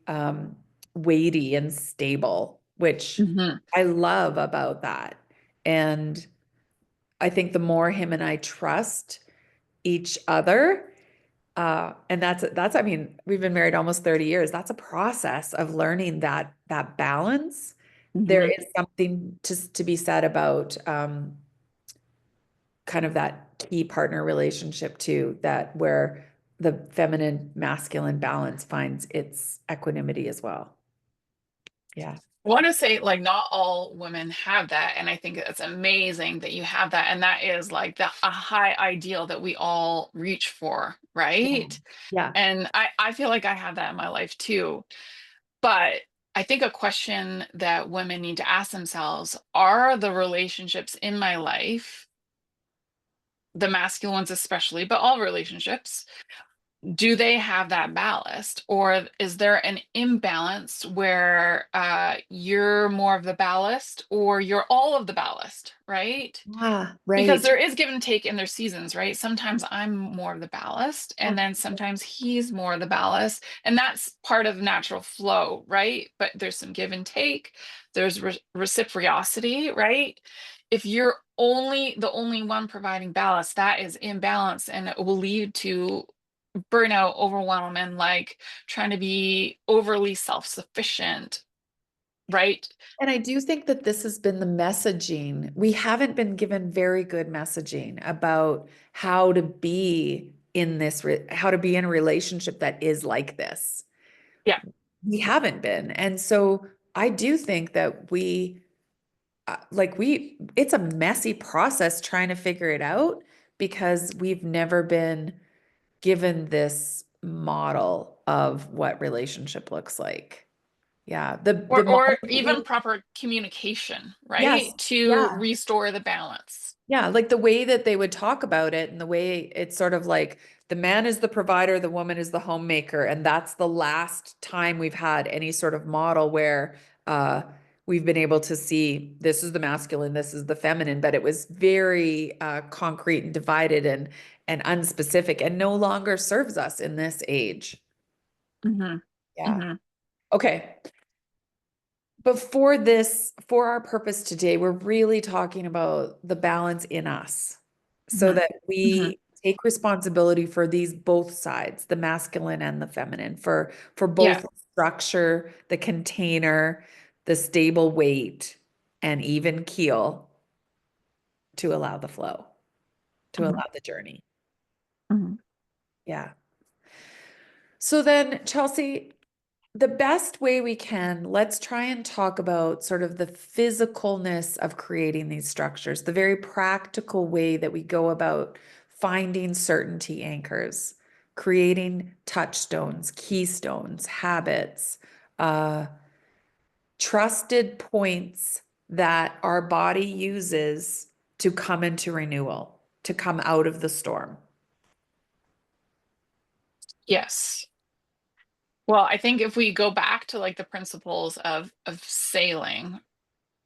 weighty and stable, which Hmm. I love about that. And I think the more him and I trust each other, and I mean, we've been married almost 30 years. That's a process of learning that balance. There Hmm. is something to be said about kind of that key partner relationship too, that where the feminine masculine balance finds its equanimity as well. Yeah. I want to say like not all women have that, and I think it's amazing that you have that, and that is like a high ideal that we all reach for, Yeah. right? Yeah. And I feel like I have that in my life too. But I think a question that women need to ask themselves are the relationships in my life, the masculine ones especially, but all relationships, do they have that ballast, or is there an imbalance where you're more of the ballast or you're all of the ballast, right? Ah, Because right. there is give and take in their seasons, right? Sometimes I'm more of the ballast, and Oh, then sometimes he's more of the ballast, and that's part of natural flow, right? But there's some give and take, there's reciprocity, right? If you're only the only one providing ballast, that is imbalance, and it will lead to burnout, overwhelm, and like trying to be overly self-sufficient. right? And I do think that this has been the messaging. We haven't been given very good messaging about how to be in how to be in a relationship that is like this. Yeah. We haven't been. And so I do think that it's a messy process trying to figure it out because we've never been given this model of what relationship looks like. Yeah. The Or model, even proper communication, yes. right? To Yeah. restore the balance. Yeah, like the way that they would talk about it and the way it's sort of like the man is the provider, the woman is the homemaker. And that's the last time we've had any sort of model where we've been able to see this is the masculine, this is the feminine, but it was very concrete and divided and unspecific and no longer serves us in this age. Hmm. Yeah. Hmm. Okay. But for this, for our purpose today, we're really talking about the balance in us so Hmm. that Hmm. we take responsibility for these both sides, the masculine and the feminine, for Yeah. both the structure, the container, the stable weight, and even keel to allow the flow, to Hmm. allow the journey. Hmm. Yeah. So then, Chelsea, the best way we can, let's try and talk about sort of the physicalness of creating these structures, the very practical way that we go about finding certainty anchors, creating touchstones, keystones, habits, uh, trusted points that our body uses to come into renewal, to come out of the storm. Yes. Well, I think if we go back to like the principles of sailing,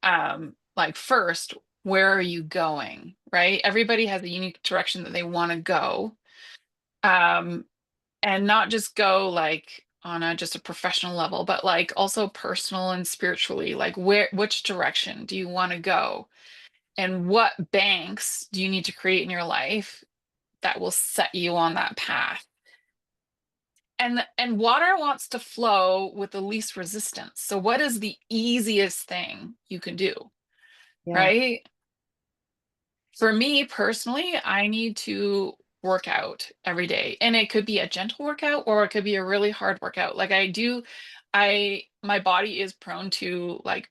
like first, where are you going, right? Everybody has a unique direction that they want to go. Um, and not just go like on a just a professional level, but like also personal and spiritually, like which direction do you want to go? And what banks do you need to create in your life that will set you on that path? And water wants to flow with the least resistance. So what is the easiest thing you can do, Yeah. right? For me personally, I need to work out every day. And it could be a gentle workout or it could be a really hard workout. Like my body is prone to like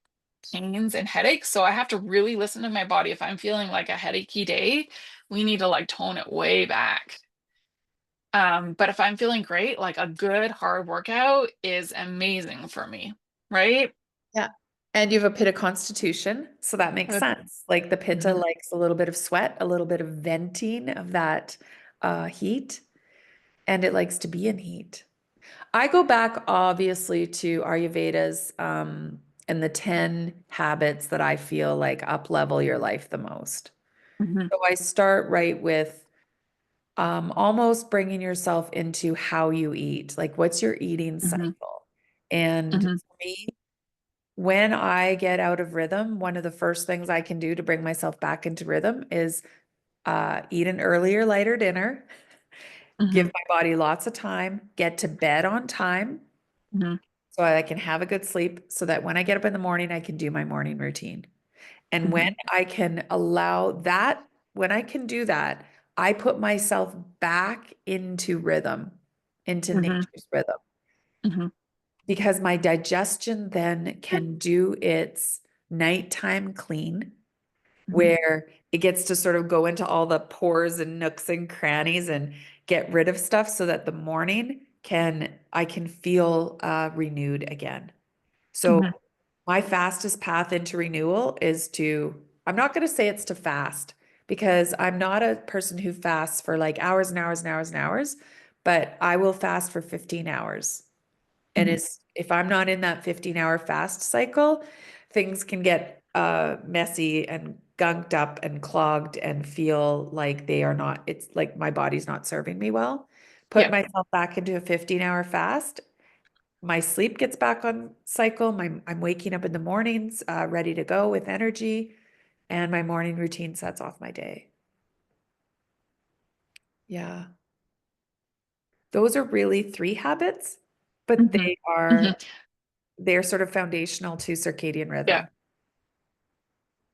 pains and headaches. So I have to really listen to my body. If I'm feeling like a headachy day, we need to like tone it way back. But if I'm feeling great, like a good hard workout is amazing for me, right? Yeah. And you have a pitta constitution, so that makes sense. Like the pitta Mhm. likes a little bit of sweat, a little bit of venting of that heat, and it likes to be in heat. I go back obviously to Ayurveda's and the 10 habits that I feel like up level your life the most. Mhm. So I start right with almost bringing yourself into how you eat. Like, what's your eating Mhm. cycle? And Mhm. for me, when I get out of rhythm, one of the first things I can do to bring myself back into rhythm is eat an earlier, lighter dinner, give Mhm. my body lots of time, get to bed on time Mhm. so I can have a good sleep so that when I get up in the morning, I can do my morning routine. And when Mhm. I can allow that, when I can do that, I put myself back into rhythm, into Mhm. nature's rhythm, Mhm. because my digestion then can do its nighttime clean Mhm. where it gets to sort of go into all the pores and nooks and crannies and get rid of stuff so that the morning I can feel renewed again. So Mhm. my fastest path into renewal is I'm not going to say it's to fast because I'm not a person who fasts for like hours and hours and hours and hours, but I will fast for 15 hours. And Mhm. is if I'm not in that 15-hour fast cycle, things can get messy and gunked up and clogged and feel like it's like my body's not serving me well. Put Yeah. myself back into a 15-hour fast. My sleep gets back on cycle. I'm waking up in the mornings, ready to go with energy, and my morning routine sets off my day. Yeah. Those are really three habits, but Mhm. they are Mhm. they're sort of foundational to circadian Yeah. rhythm.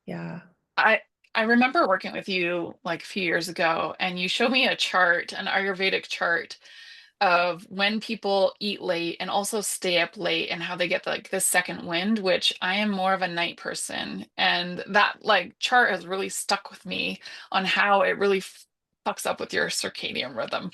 Yeah. I I remember working with you like a few years ago, and you showed me a chart, an Ayurvedic chart of when people eat late and also stay up late and how they get like this second wind, which I am more of a night person. And that like chart has really stuck with me on how it really fucks up with your circadian rhythm.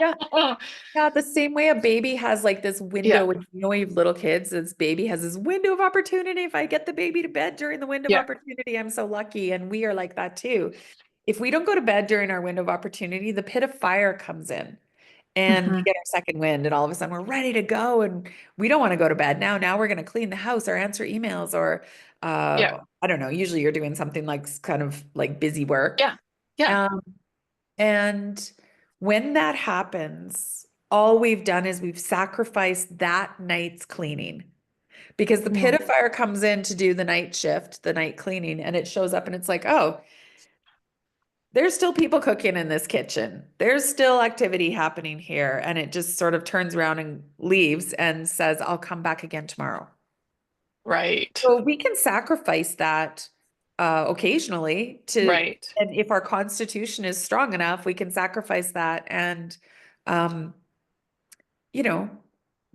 Yeah. Oh, Yeah, the same way a baby has like this yeah, window when you know you have little kids, this baby has this window of opportunity. If I get the baby to bed during the window of yeah, opportunity, I'm so lucky. And we are like that too. If we don't go to bed during our window of opportunity, the pit of fire comes in and we hmm, get our second wind, and all of a sudden we're ready to go. And we don't want to go to bed now. Now we're going to clean the house or answer emails or yeah, I don't know. Usually you're doing something like kind of like busy work. yeah, yeah, Um, and when that happens, all we've done is we've sacrificed that night's cleaning because the pit mm, of fire comes in to do the night shift, the night cleaning, and it shows up and it's like, oh, there's still people cooking in this kitchen. There's still activity happening here. And it just sort of turns around and leaves and says, I'll come back again tomorrow. right, So we can sacrifice that occasionally to, right, and if our constitution is strong enough, we can sacrifice that and, um, you know,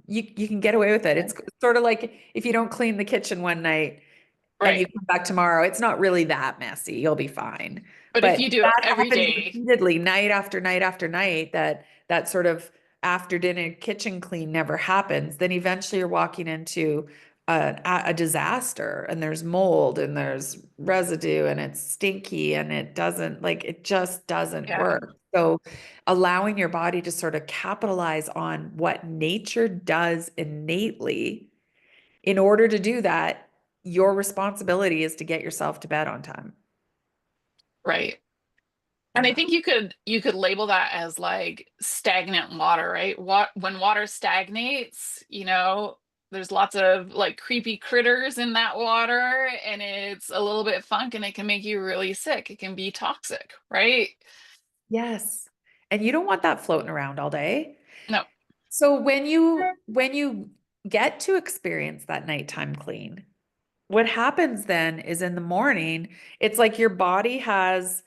you can get away with it. It's sort of like if you don't clean the kitchen one night and you right. come back tomorrow, it's not really that messy. You'll be fine. But if But you if do it that every happens day, repeatedly, night after night after night, that sort of after dinner kitchen clean never happens, then eventually you're walking into a disaster and there's mold and there's residue and it's stinky and it just doesn't yeah, work. So allowing your body to sort of capitalize on what nature does innately, in order to do that, your responsibility is to get yourself to bed on time. right. And I Yeah. think you could label that as like stagnant water, right? When water stagnates, there's lots of like creepy critters in that water and it's a little bit funk and it can make you really sick. It can be toxic, right? Yes. And you don't want that floating around all day. No. So when you get to experience that nighttime clean, what happens then is in the morning, it's like your body has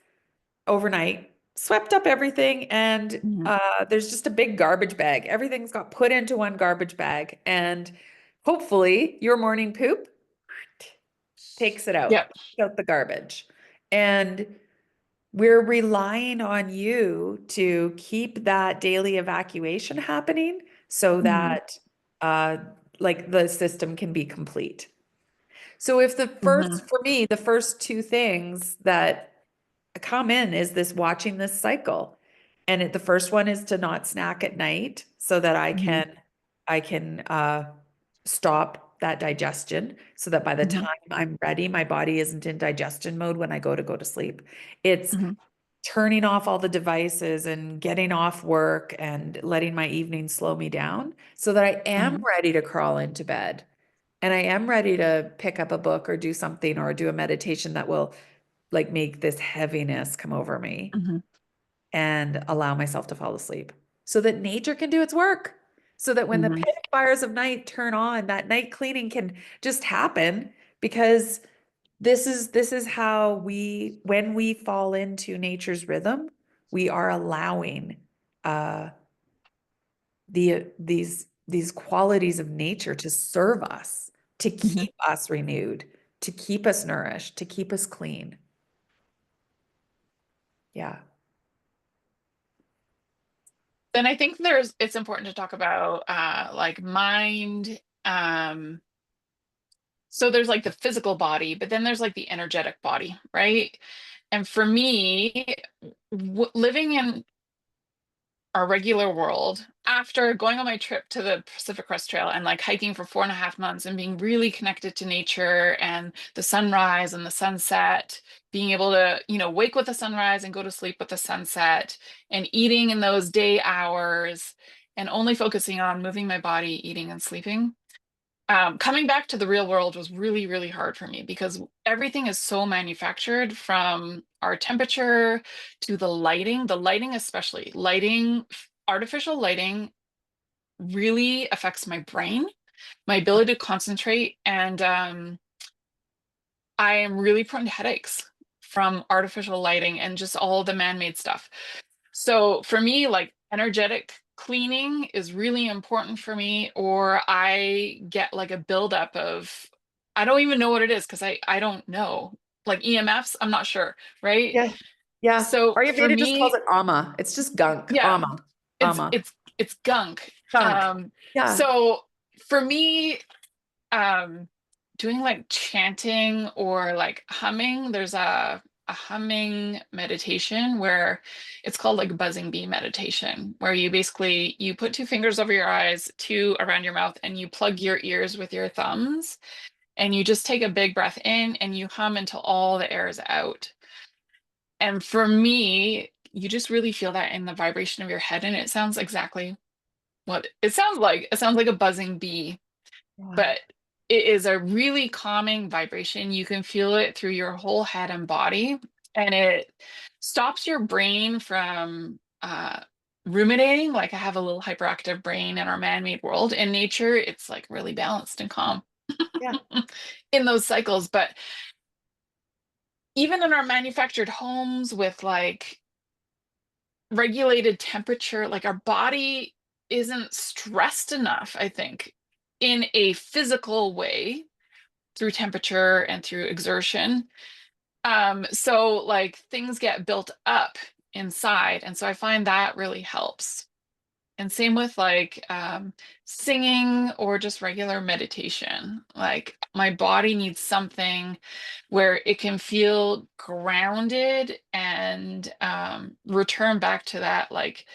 overnight swept up everything and Mhm. there's just a big garbage bag. Everything's got put into one garbage bag and hopefully your morning poop takes it Yep. out the garbage. And we're relying on you to keep that daily evacuation happening so Hmm. that uh like the system can be complete. So if Hmm. for me, the first two things that come in is this watching this cycle. And the first one is to not snack at night so that Hmm. I can stop that digestion so that by the Hmm. time I'm ready, my body isn't in digestion mode when I go to sleep. It's Hmm. turning off all the devices and getting off work and letting my evening slow me down so that I am Hmm. ready to crawl into bed and I am ready to pick up a book or do something or do a meditation that will like make this heaviness come over me Hmm. and allow myself to fall asleep so that nature can do its work. So that when the Hmm. pit fires of night turn on, that night cleaning can just happen because this is how when we fall into nature's rhythm, we are allowing uh these qualities of nature to serve us, to Hmm. keep us renewed, to keep us nourished, to keep us clean. Yeah. Then I think it's important to talk about like mind. So there's like the physical body, but then there's like the energetic body, right? And for me, living in our regular world, after going on my trip to the Pacific Crest Trail and like hiking for 4.5 months and being really connected to nature and the sunrise and the sunset, being able to, wake with the sunrise and go to sleep with the sunset and eating in those day hours and only focusing on moving my body, eating and sleeping, coming back to the real world was really, really hard for me because everything is so manufactured from our temperature to the lighting, especially lighting, artificial lighting really affects my brain. my ability to concentrate, and I am really prone to headaches from artificial lighting and just all the man-made stuff. So for me, like energetic cleaning is really important for me, or I get like a buildup of, I don't even know what it is because I don't know. Like EMFs, I'm not sure, right? Yeah. Yeah. So for Ayurveda just calls me, it ama. It's just gunk. yeah, Ama. it's Ama. it's it's gunk. Gunk. Um, Yeah. so for me, um doing like chanting or like humming, there's a humming meditation where it's called like buzzing bee meditation, where you basically you put two fingers over your eyes, two around your mouth, and you plug your ears with your thumbs, and you just take a big breath in and you hum until all the air is out. And for me, you just really feel that in the vibration of your head, and it sounds exactly what it sounds like. It sounds like a buzzing bee, Yeah. but it is a really calming vibration. You can feel it through your whole head and body, and it stops your brain from ruminating. Like I have a little hyperactive brain in our man-made world. In nature, it's like really balanced and calm Yeah. in those cycles. But even in our manufactured homes with like regulated temperature, like our body isn't stressed enough, I think, in a physical way through temperature and through exertion. So like things get built up inside. And so I find that really helps. And same with like singing or just regular meditation. Like my body needs something where it can feel grounded and return back to that like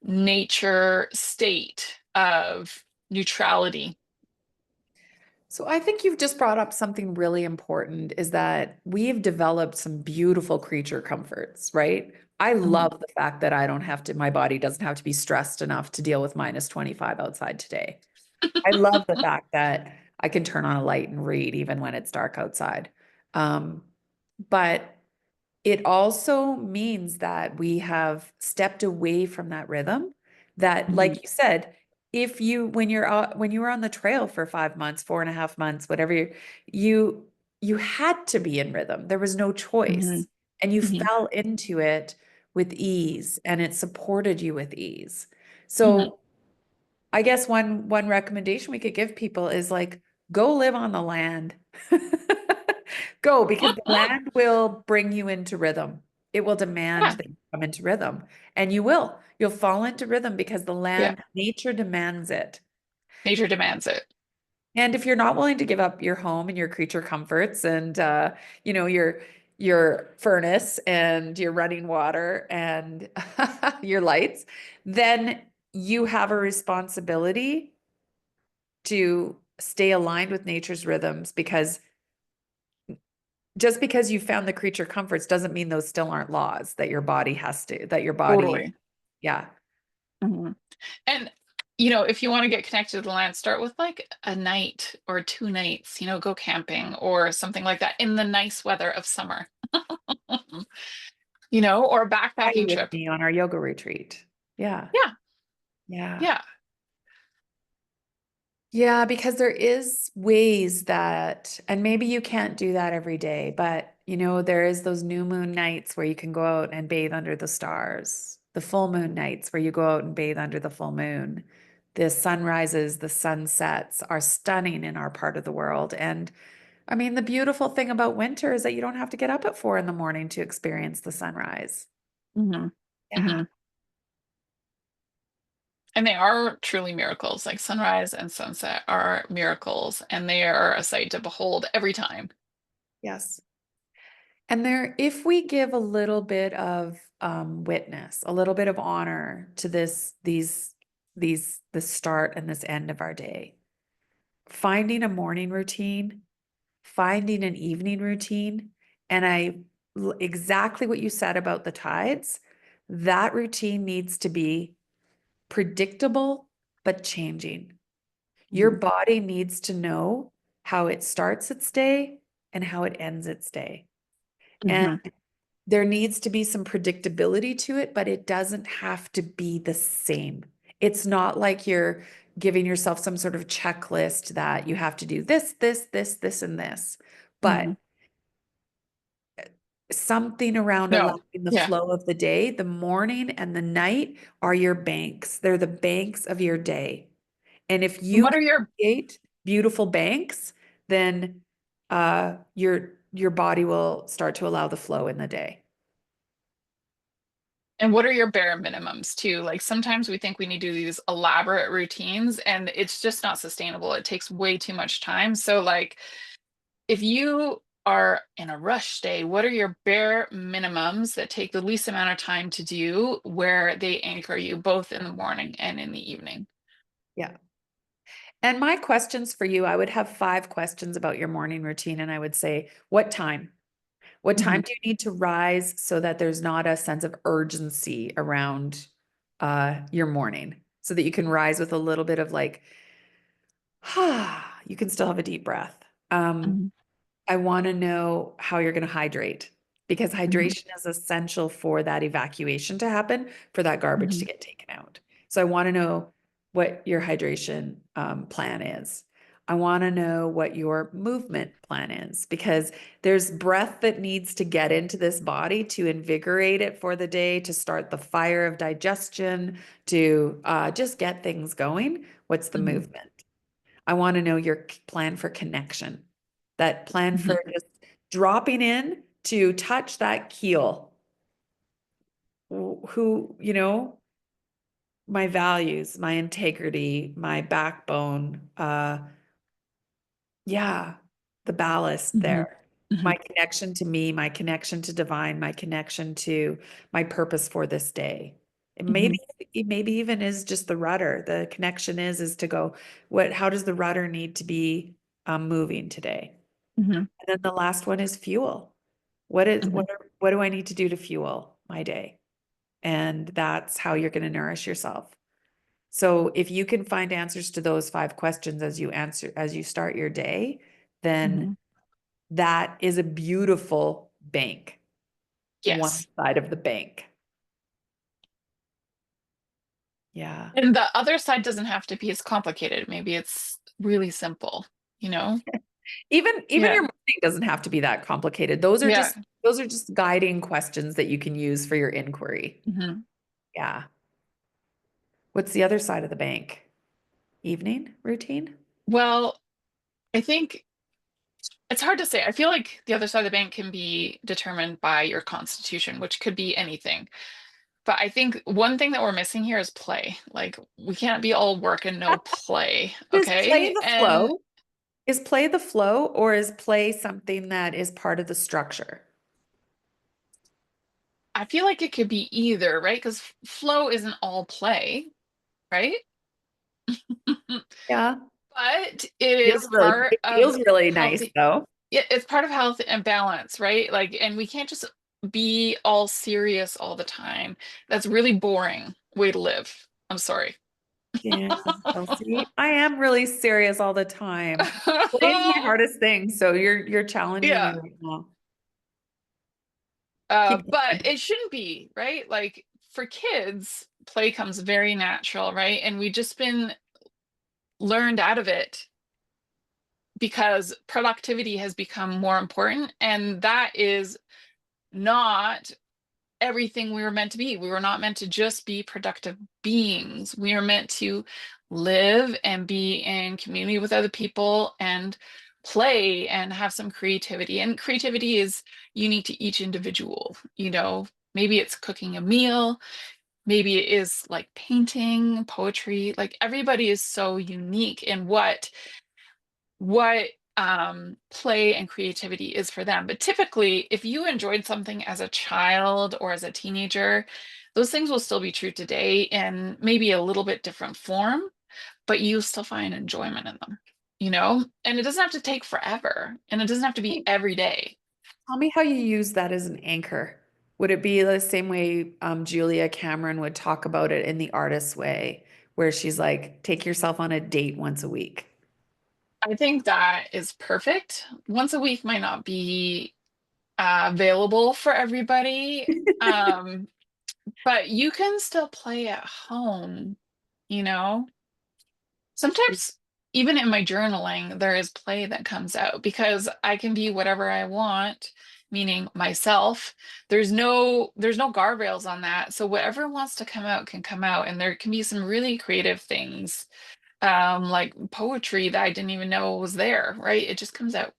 nature state of neutrality. So I think you've just brought up something really important is that we've developed some beautiful creature comforts, right? I Mhm, love the fact that I don't have to, my body doesn't have to be stressed enough to deal with minus 25 outside today. I love the fact that I can turn on a light and read even when it's dark outside. Um, but it also means that we have stepped away from that rhythm that, mhm, like you said, if you when you were on the trail for 5 months, 4.5 months, whatever you had to be in rhythm. There was no mhm, choice. And you mhm, fell into it with ease and it supported you with ease. mhm. So I guess one recommendation we could give people is like go live on the land. Go because the land will bring you into rhythm. It will demand Yeah, that you come into rhythm and you will. You'll fall into rhythm because the yeah. land, nature demands it. Nature demands it. And if you're not willing to give up your home and your creature comforts and you know your furnace and your running water and your lights, then you have a responsibility to stay aligned with nature's rhythms because just because you found the creature comforts doesn't mean those still aren't laws that your body has to, that your body, Totally. yeah. Mhm. And if you want to get connected to the land, start with like a night or 2 nights, go camping or something like that in the nice weather of summer, or a Try backpacking with trip. me on our yoga retreat. Yeah. Yeah, Yeah. yeah. Yeah, because there is ways that, and maybe you can't do that every day, but there is those new moon nights where you can go out and bathe under the stars, the full moon nights where you go out and bathe under the full moon. The sunrises, the sunsets are stunning in our part of the world. And I mean, the beautiful thing about winter is that you don't have to get up at 4 in the morning to experience the sunrise. Hmm. Yeah. Hmm. And they are truly miracles. Like sunrise and sunset are miracles, and they are a sight to behold every time. Yes. And there, if we give a little bit of witness, a little bit of honor to the start and this end of our day, finding a morning routine, finding an evening routine, and exactly what you said about the tides, that routine needs to be predictable but changing. Your Mhm, body needs to know how it starts its day and how it ends its day. And mhm, there needs to be some predictability to it, but it doesn't have to be the same. It's not like giving yourself some sort of checklist that you have to do this, this, this, this, and this. But Mhm. something around allowing No. the Yeah. flow of the day, the morning and the night are your banks. They're the banks of your day. And if And you what are your create beautiful banks, then your body will start to allow the flow in the day. and what are your bare minimums too? Like sometimes we think we need to do these elaborate routines and it's just not sustainable. It takes way too much time. So like if you are in a rush day, what are your bare minimums that take the least amount of time to do where they anchor you both in the morning and in the evening? Yeah. And my questions for you, I would have 5 questions about your morning routine. And I would say, what time? What time Mhm. do you need to rise so that there's not a sense of urgency around your morning? So that you can rise with a little bit of like, you can still have a deep breath. Um, Mhm. I want to know how you're going to hydrate because Mhm. hydration is essential for that evacuation to happen, for that garbage to Mhm. get taken out. So I want to know what your hydration plan is. I want to know what your movement plan is because there's breath that needs to get into this body to invigorate it for the day, to start the fire of digestion, to just get things going. What's the Mhm. movement? I want to know your plan for connection, that plan Mhm. for just dropping in to touch that keel. Who, my values, my integrity, my backbone, yeah, the ballast Mhm. there. My Mhm. connection to me, my connection to divine, my connection to my purpose for this day. And maybe Mhm. it maybe even is just the rudder. The connection is to go, how does the rudder need to be moving today? Mhm. And then the last one is fuel. What is Mhm. what do I need to do to fuel my day? And that's how you're going to nourish yourself. So if you can find answers to those 5 questions as you start your day, then Mhm. that is a beautiful bank, one Yes. side of the bank. Yeah. And the other side doesn't have to be as complicated. Maybe it's really simple, you know? Even your Yeah. morning doesn't have to be that complicated. Yeah. Those are just guiding questions that you can use for your inquiry. Mhm. Yeah. What's the other side of the bank? Evening routine? Well, I think it's hard to say. I feel like the other side of the bank can be determined by your constitution, which could be anything. But I think one thing that we're missing here is play. Like we can't be all work and no play, Is play okay? the And flow? Is play the flow or is play something that is part of the structure? I feel like it could be either, right? Because flow isn't all play, right? Yeah. But it is part It of feels really nice healthy, though. yeah, it's part of health and balance, right? Like, and we can't just be all serious all the time. That's really boring way to live. I'm sorry. Yeah, Chelsea. I am really serious all the time. Play's my hardest thing, so you're challenging me Yeah. right now. Keep But going. it shouldn't be, right? Like for kids, play comes very natural, right? And we just been learned out of it because productivity has become more important. And that is not everything we were meant to be. We were not meant to just be productive beings. We are meant to live and be in community with other people and play and have some creativity. And creativity is unique to each individual. Maybe it's cooking a meal, maybe it is like painting, poetry. Like everybody is so unique in what play and creativity is for them. But typically, if you enjoyed something as a child or as a teenager, those things will still be true today in maybe a little bit different form, but you still find enjoyment in them. And it doesn't have to take forever and it doesn't have to be every day. Tell me how you use that as an anchor. Would it be the same way Julia Cameron would talk about it in the artist's way, where she's like, take yourself on a date once a week? I think that is perfect. Once a week might not be available for everybody. Um, but you can still play at home, you know? Sometimes even in my journaling, there is play that comes out because I can be whatever I want, meaning myself. There's no guardrails on that. So whatever wants to come out can come out. And there can be some really creative things, like poetry that I didn't even know was there, right? It just comes out.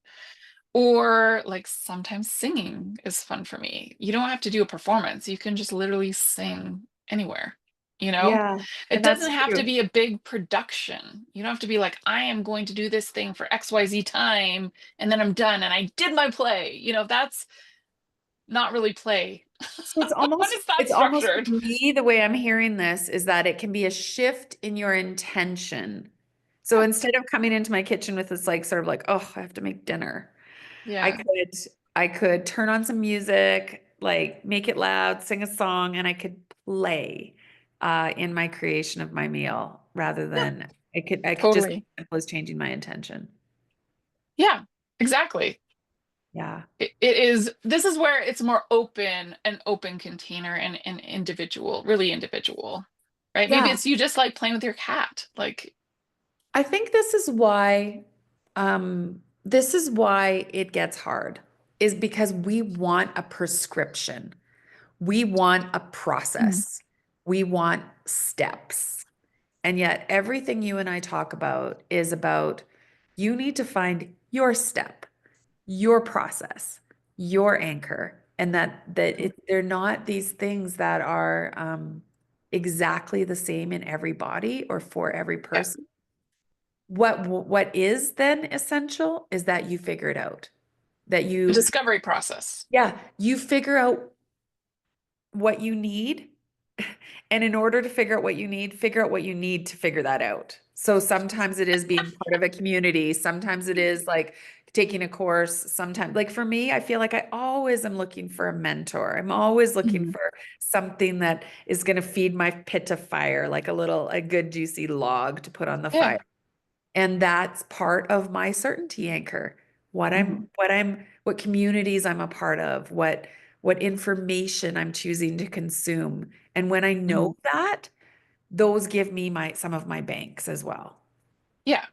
Or like sometimes singing is fun for me. You don't have to do a performance. You can just literally sing anywhere, you know? Yeah, It and that's doesn't have to true. be a big production. You don't have to be like, I am going to do this thing for XYZ time and then I'm done and I did my play. That's not really play. So What is that it's almost for structured? me, the way I'm hearing this is that it can be a shift in your intention. So Yeah. instead of coming into my kitchen with this like sort of like, oh, I have to make dinner, I Yeah. could I could turn on some music, like make it loud, sing a song, and I could play in my creation of my meal rather Yeah. than I could just Totally. was changing my intention. Yeah, exactly. Yeah. This is where it's more open, an open container and individual, really individual, right? Maybe Yeah. it's you just like playing with your cat. Like, I think this is why it gets hard is because we want a prescription. We want a mm, process. We want steps. And yet everything you and I talk about is about you need to find your step, your process, your anchor, and they're not these things that are exactly the same in every body or for every yeah, person. What is then essential is that you figure it out. That the you, discovery process. yeah, you figure out what you need. And in order to figure out what you need, figure out what you need to figure that out. So sometimes it is being part of a community. Sometimes it is like taking a course. Sometimes, like for me, I feel like I always am looking for a mentor. I'm always looking Mhm, for something that is going to feed my pit of fire, like a good juicy log to put on the yeah. fire. And that's part of my certainty anchor. Mhm, What communities I'm a part of, what information I'm choosing to consume. And when I mhm. know that, those give me some of my banks as well. Yeah. I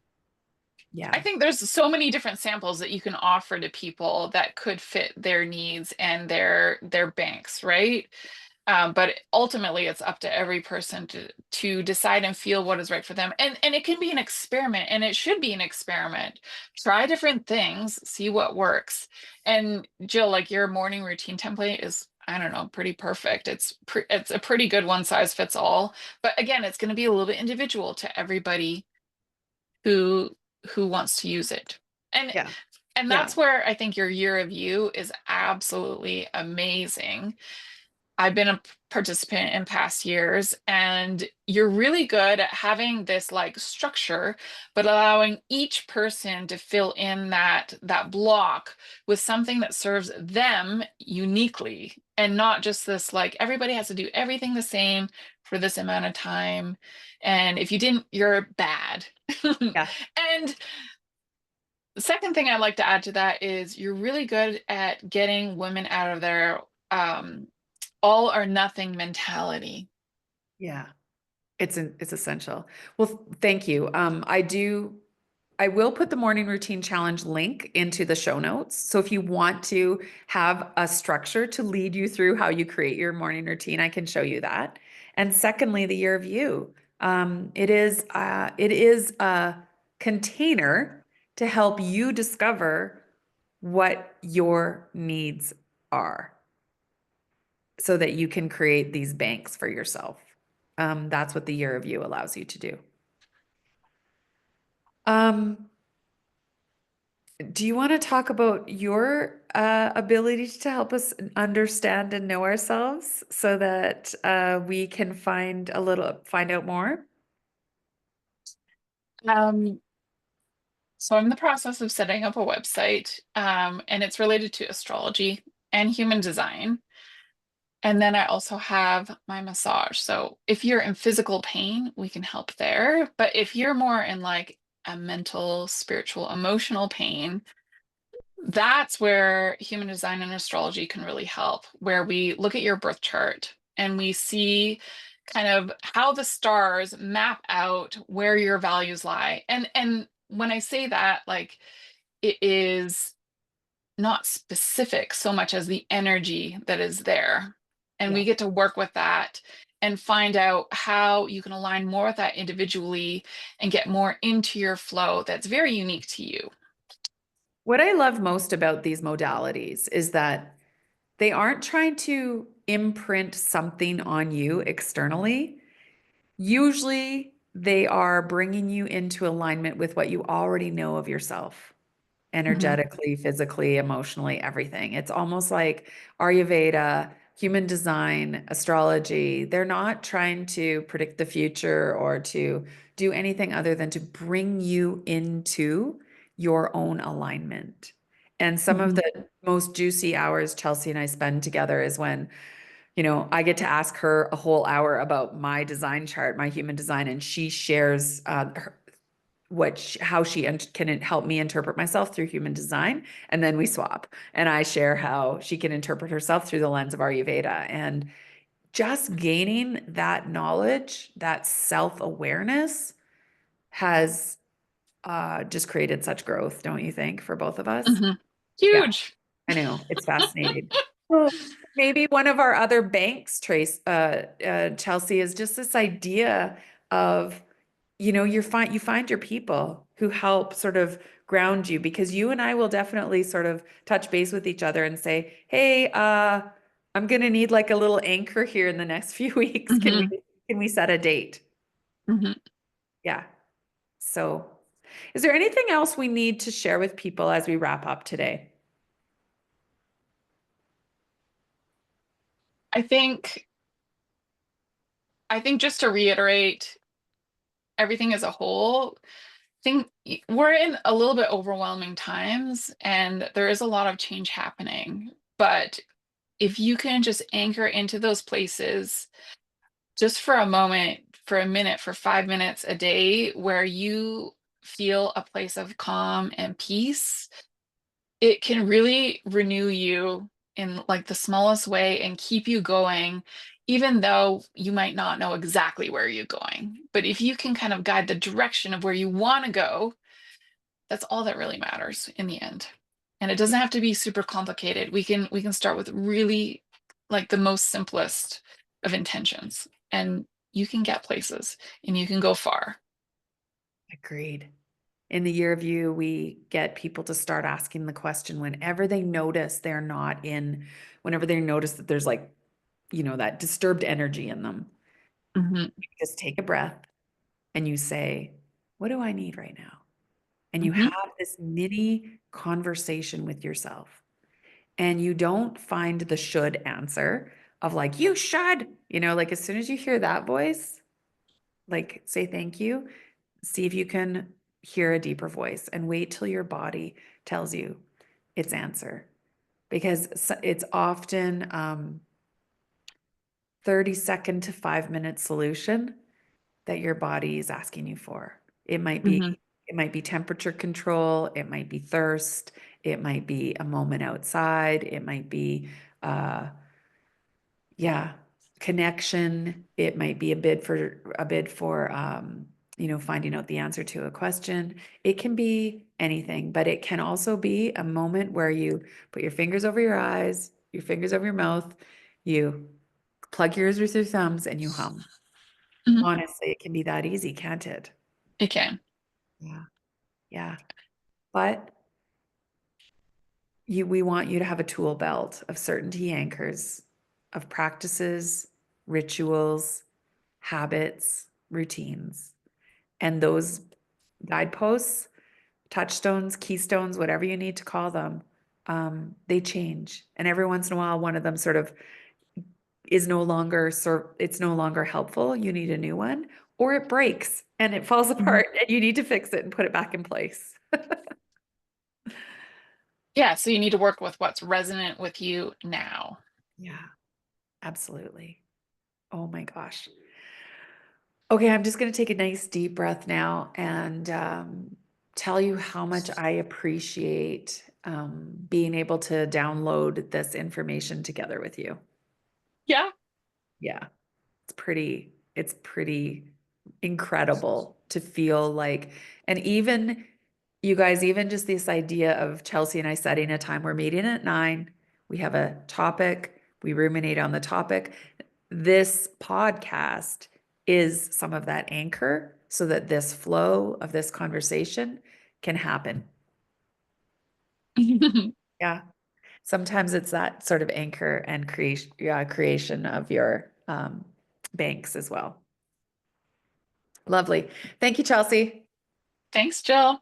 Yeah. think there's so many different samples that you can offer to people that could fit their needs and their banks, right? But ultimately, it's up to every person to decide and feel what is right for them. And it can be an experiment, and it should be an experiment. Try different things, see what works. And Jill, like your morning routine template is, I don't know, pretty perfect. It's a pretty good one size fits all. But again, it's going to be a little bit individual to everybody who who wants to use it. And Yeah. and Yeah. that's where I think your year of you is absolutely amazing. I've been a participant in past years, and you're really good at having this like structure, but allowing each person to fill in that block with something that serves them uniquely, and not just this like everybody has to do everything the same for this amount of time. And if you didn't, you're bad. Yeah. And the second thing I'd like to add to that is you're really good at getting women out of their all or nothing mentality. Yeah. It's essential. Well, thank you. I will put the morning routine challenge link into the show notes. So if you want to have a structure to lead you through how you create your morning routine, I can show you that. And secondly, the year of you. It is a container to help you discover what your needs are so that you can create these banks for yourself. That's what the year of you allows you to do. Um, do you want to talk about your ability to help us understand and know ourselves so that we can find out more? Um, so I'm in the process of setting up a website, and it's related to astrology and human design. And then I also have my massage. So if you're in physical pain, we can help there. But if you're more in like a mental, spiritual, emotional pain, that's where human design and astrology can really help, where we look at your birth chart and we see kind of how the stars map out where your values lie. And when I say that, like, it is not specific so much as the energy that is there. And we Yeah. get to work with that and find out how you can align more with that individually and get more into your flow that's very unique to you. What I love most about these modalities is that they aren't trying to imprint something on you externally. Usually, they are bringing you into alignment with what you already know of yourself, Mhm, energetically, physically, emotionally, everything. It's almost like Ayurveda, human design, astrology. They're not trying to predict the future or to do anything other than to bring you into your own alignment. And some of mhm, the most juicy hours Chelsey and I spend together is when, I get to ask her a whole hour about my design chart, my human design, and she shares how she can help me interpret myself through human design. And then we swap. And I share how she can interpret herself through the lens of Ayurveda. And just gaining that knowledge, that self-awareness has just created such growth, don't you think, for both of us? mhm. Yeah, Huge. I know. It's fascinating. Well, maybe one of our other banks, Chelsey, is just this idea of, you find your people who help sort of ground you, because you and I will definitely sort of touch base with each other and say, hey, I'm gonna need like a little anchor here in the next few weeks. Can we Mhm, can we set a date? mhm. Yeah. So, is there anything else we need to share with people as we wrap up today? I think I think just to reiterate everything as a whole, think we're in a little bit overwhelming times and there is a lot of change happening. But if you can just anchor into those places just for a moment, for a minute, for 5 minutes a day, where you feel a place of calm and peace, it can really renew you in like the smallest way and keep you going, even though you might not know exactly where you're going. But if you can kind of guide the direction of where you want to go, that's all that really matters in the end. And it doesn't have to be super complicated. We can start with really like the most simplest of intentions and you can get places and you can go far. Agreed. In the year of you, we get people to start asking the question whenever they notice whenever they notice that there's like, that disturbed energy in them. Hmm. You just take a breath and you say, what do I need right now? And you Hmm. have this mini conversation with yourself. And you don't find the should answer of like, you should, like as soon as you hear that voice, like say thank you, see if you can hear a deeper voice and wait till your body tells you its answer. Because it's often 30-second to 5-minute solution that your body is asking you for. It might be Hmm. it might be temperature control, it might be thirst, it might be a moment outside, it might be uh yeah, connection, it might be a bid for finding out the answer to a question. It can be anything, but it can also be a moment where you put your fingers over your eyes, your fingers over your mouth, you plug your ears with your thumbs and you hum. Hmm. Honestly, it can be that easy, can't it? It can. Yeah. Yeah. But we want you to have a tool belt of certainty anchors, of practices, rituals, habits, routines. And those guideposts, touchstones, keystones, whatever you need to call them, they change. And every once in a while, one of them sort of it's no longer helpful. You need a new one, or it breaks and it falls Mhm. apart and you need to fix it and put it back in place. Yeah, so you need to work with what's resonant with you now. Yeah, absolutely. Oh my gosh. Okay, I'm just going to take a nice deep breath now and tell you how much I appreciate being able to download this information together with you. Yeah. Yeah, it's pretty. It's pretty incredible to feel like, and even you guys, even just this idea of Chelsey and I setting a time, we're meeting at 9, we have a topic, we ruminate on the topic. This podcast is some of that anchor so that this flow of this conversation can happen. Yeah. Sometimes it's that sort of anchor and creation of your banks as well. Lovely. Thank you, Chelsey. Thanks, Jill.